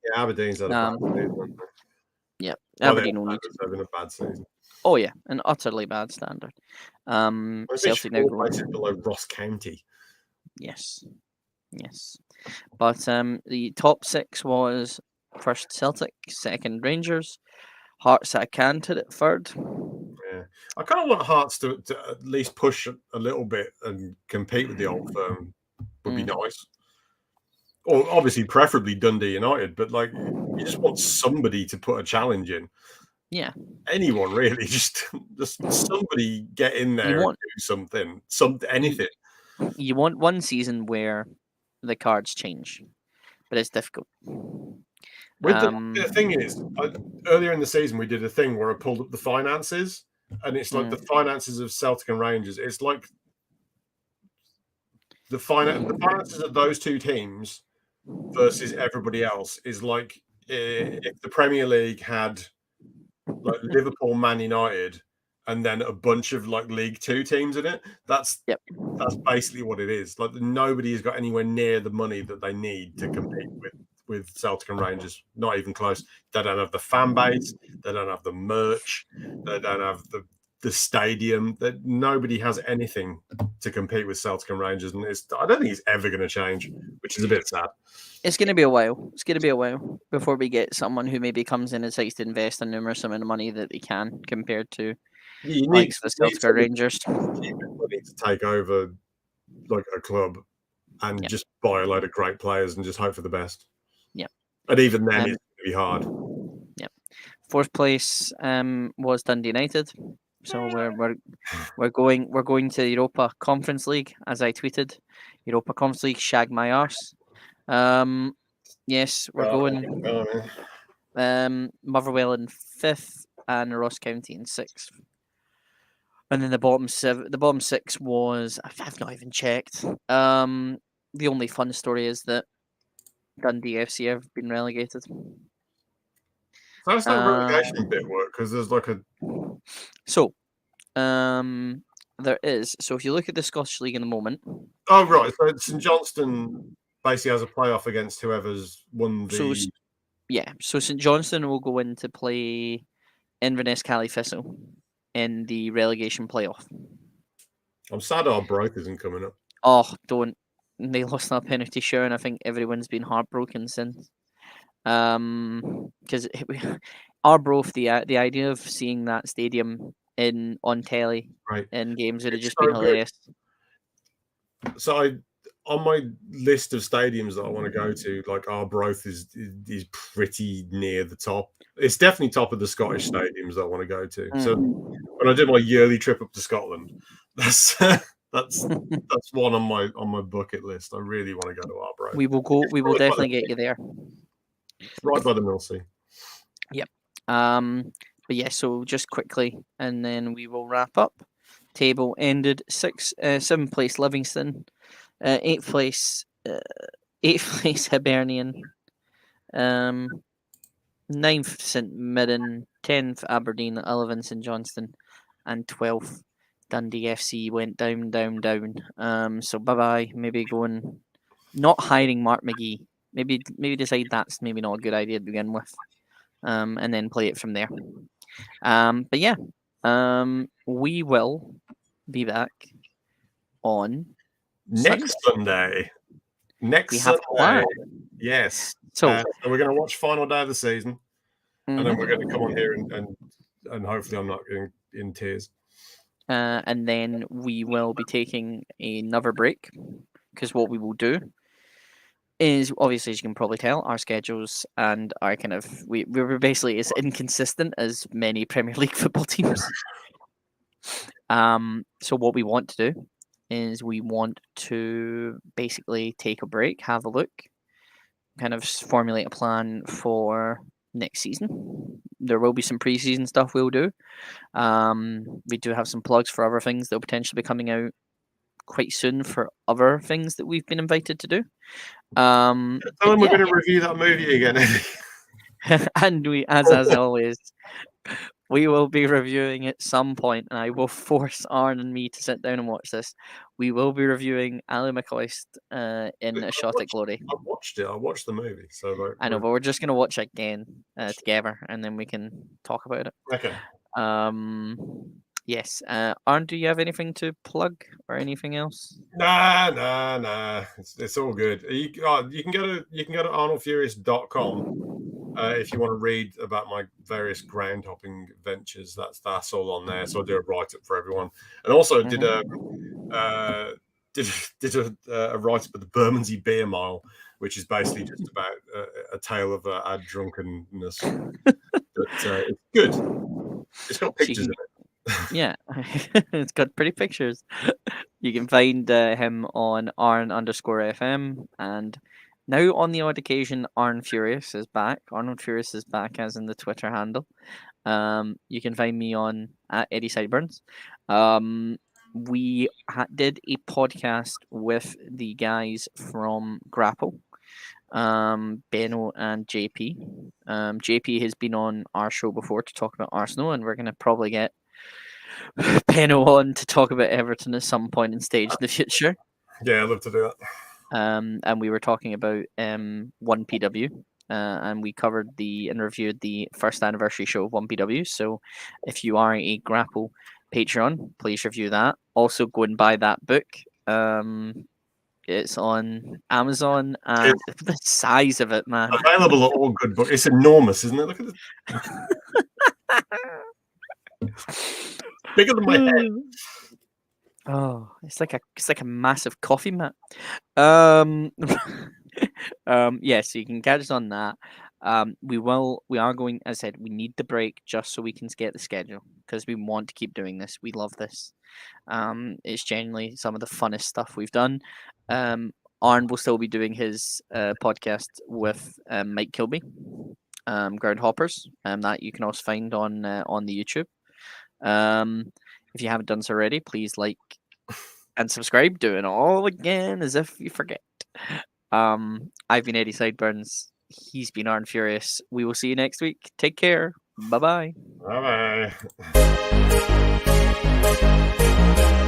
Yeah, Aberdeen's had a bad season. Yeah, Aberdeen only having a bad season. Oh yeah, an utterly bad standard. Celtic now places below Ross County. Yes. But the top 6 was first Celtic, second Rangers, Hearts at a canter at third. Yeah, I kind of want Hearts to at least push a little bit and compete with the Old Firm. Would be nice. Or obviously, preferably Dundee United, but like you just want somebody to put a challenge in. Yeah. Anyone really, just somebody get in there and do something, anything. You want one season where the cards change, but it's difficult. The thing is, earlier in the season we did a thing where I pulled up the finances, and it's like the finances of Celtic and Rangers. It's like the finances of those two teams versus everybody else is like if the Premier League had like Liverpool, Man United, and then a bunch of like League Two teams in it. That's basically what it is. Like nobody has got anywhere near the money that they need to compete with Celtic and Rangers. Not even close. They don't have the fan base. They don't have the merch. They don't have the stadium. That nobody has anything to compete with Celtic and Rangers, and I don't think it's ever going to change, which is a bit sad. It's going to be a while. It's going to be a while before we get someone who maybe comes in and decides to invest a numerous amount of money that they can compared to You likes the need Celtic somebody Rangers. stupid money to take over like a club and Yep. just buy a load of great players and just hope for the best. Yep. And even then, it's going to be hard. Yep. Fourth place was Dundee United. So we're going to the Europa Conference League, as I tweeted. Europa Conference League, shag my arse. Yes, we're going. Motherwell in 5th and Ross County in 6th. And then the bottom 6 was, I've not even checked. The only fun story is that Dundee FC have been relegated. How does that relegation bit work? Because there's like a. So, there is. So if you look at the Scottish League in the moment. Oh right, so St Johnstone basically has a playoff against whoever's won the. So yeah, so St Johnstone will go in to play Inverness Cali Thistle in the relegation playoff. I'm sad Arbroath isn't coming up. Oh, don't! They lost that penalty share, and I think everyone's been heartbroken since. Because Arbroath, the idea of seeing that stadium on telly in games would have just been hilarious. So on my list of stadiums that I want to go to, like Arbroath is pretty near the top. It's definitely top of the Scottish stadiums that I want to go to. So when I do my yearly trip up to Scotland, that's one on my bucket list. I really want to go to Arbroath. We will go. We will definitely get you there. Right by the Millsea. Yep. But yeah. So just quickly, and then we will wrap up. Table ended 7th place Livingston, 8th place Hibernian, 9th St Mirren, 10th Aberdeen, 11th St Johnstone, and 12th Dundee FC went down. So bye bye. Maybe going, not hiring Mark McGee. Maybe decide that's maybe not a good idea to begin with, and then play it from there. But yeah, we will be back on next Sunday. Next Sunday. Yes. So we're going to watch final day of the season, and then we're going to come on here and hopefully I'm not in tears. And then we will be taking another break, because what we will do is, obviously, as you can probably tell, our schedules and our kind of we're basically as inconsistent as many Premier League football teams. So what we want to do is we want to basically take a break, have a look, kind of formulate a plan for next season. There will be some preseason stuff we'll do. We do have some plugs for other things that will potentially be coming out quite soon for other things that we've been invited to do. Tell them we're going to review that movie again. And we, as always, we will be reviewing at some point, and I will force Arn and me to sit down and watch this. We will be reviewing Ali McCoist in A Shot at Glory. I watched it. I watched the movie. So I know, but we're just going to watch it again together, and then we can talk about it. Okay. Yes. Arn, do you have anything to plug or anything else? Nah. It's all good. You can go to arnoldfurious.com if you want to read about my various ground hopping ventures. That's all on there. So I do a write up for everyone, and also did a write up of the Bermondsey Beer Mile, which is basically just about a tale of our drunkenness. But it's good. It's got pictures in it. Yeah, it's got pretty pictures. You can find him on Arn_FM, and now on the odd occasion, Arn Furious is back. Arnold Furious is back, as in the Twitter handle. You can find me on at Eddie Sideburns. We did a podcast with the guys from Grapple, Benno and JP. JP has been on our show before to talk about Arsenal, and we're going to probably get Benno on to talk about Everton at some point in stage in the future. Yeah, I'd love to do that. And we were talking about 1PW, and we covered and reviewed the first anniversary show of 1PW. So if you are a Grapple Patreon, please review that. Also, go and buy that book. It's on Amazon, and the size of it, man. Available at all good books. It's enormous, isn't it? Look at it. Bigger than my head. Oh, it's like a massive coffee mat. Um, yeah, so you can catch us on that. We are going, as I said, we need the break just so we can get the schedule because we want to keep doing this. We love this. It's genuinely some of the funnest stuff we've done. Arn will still be doing his podcast with Mike Kilby, Groundhoppers, that you can also find on the YouTube. If you haven't done so already, please like and subscribe. Do it all again as if you forget. I've been Eddie Sideburns. He's been Arn Furious. We will see you next week. Take care. Bye bye. Bye bye.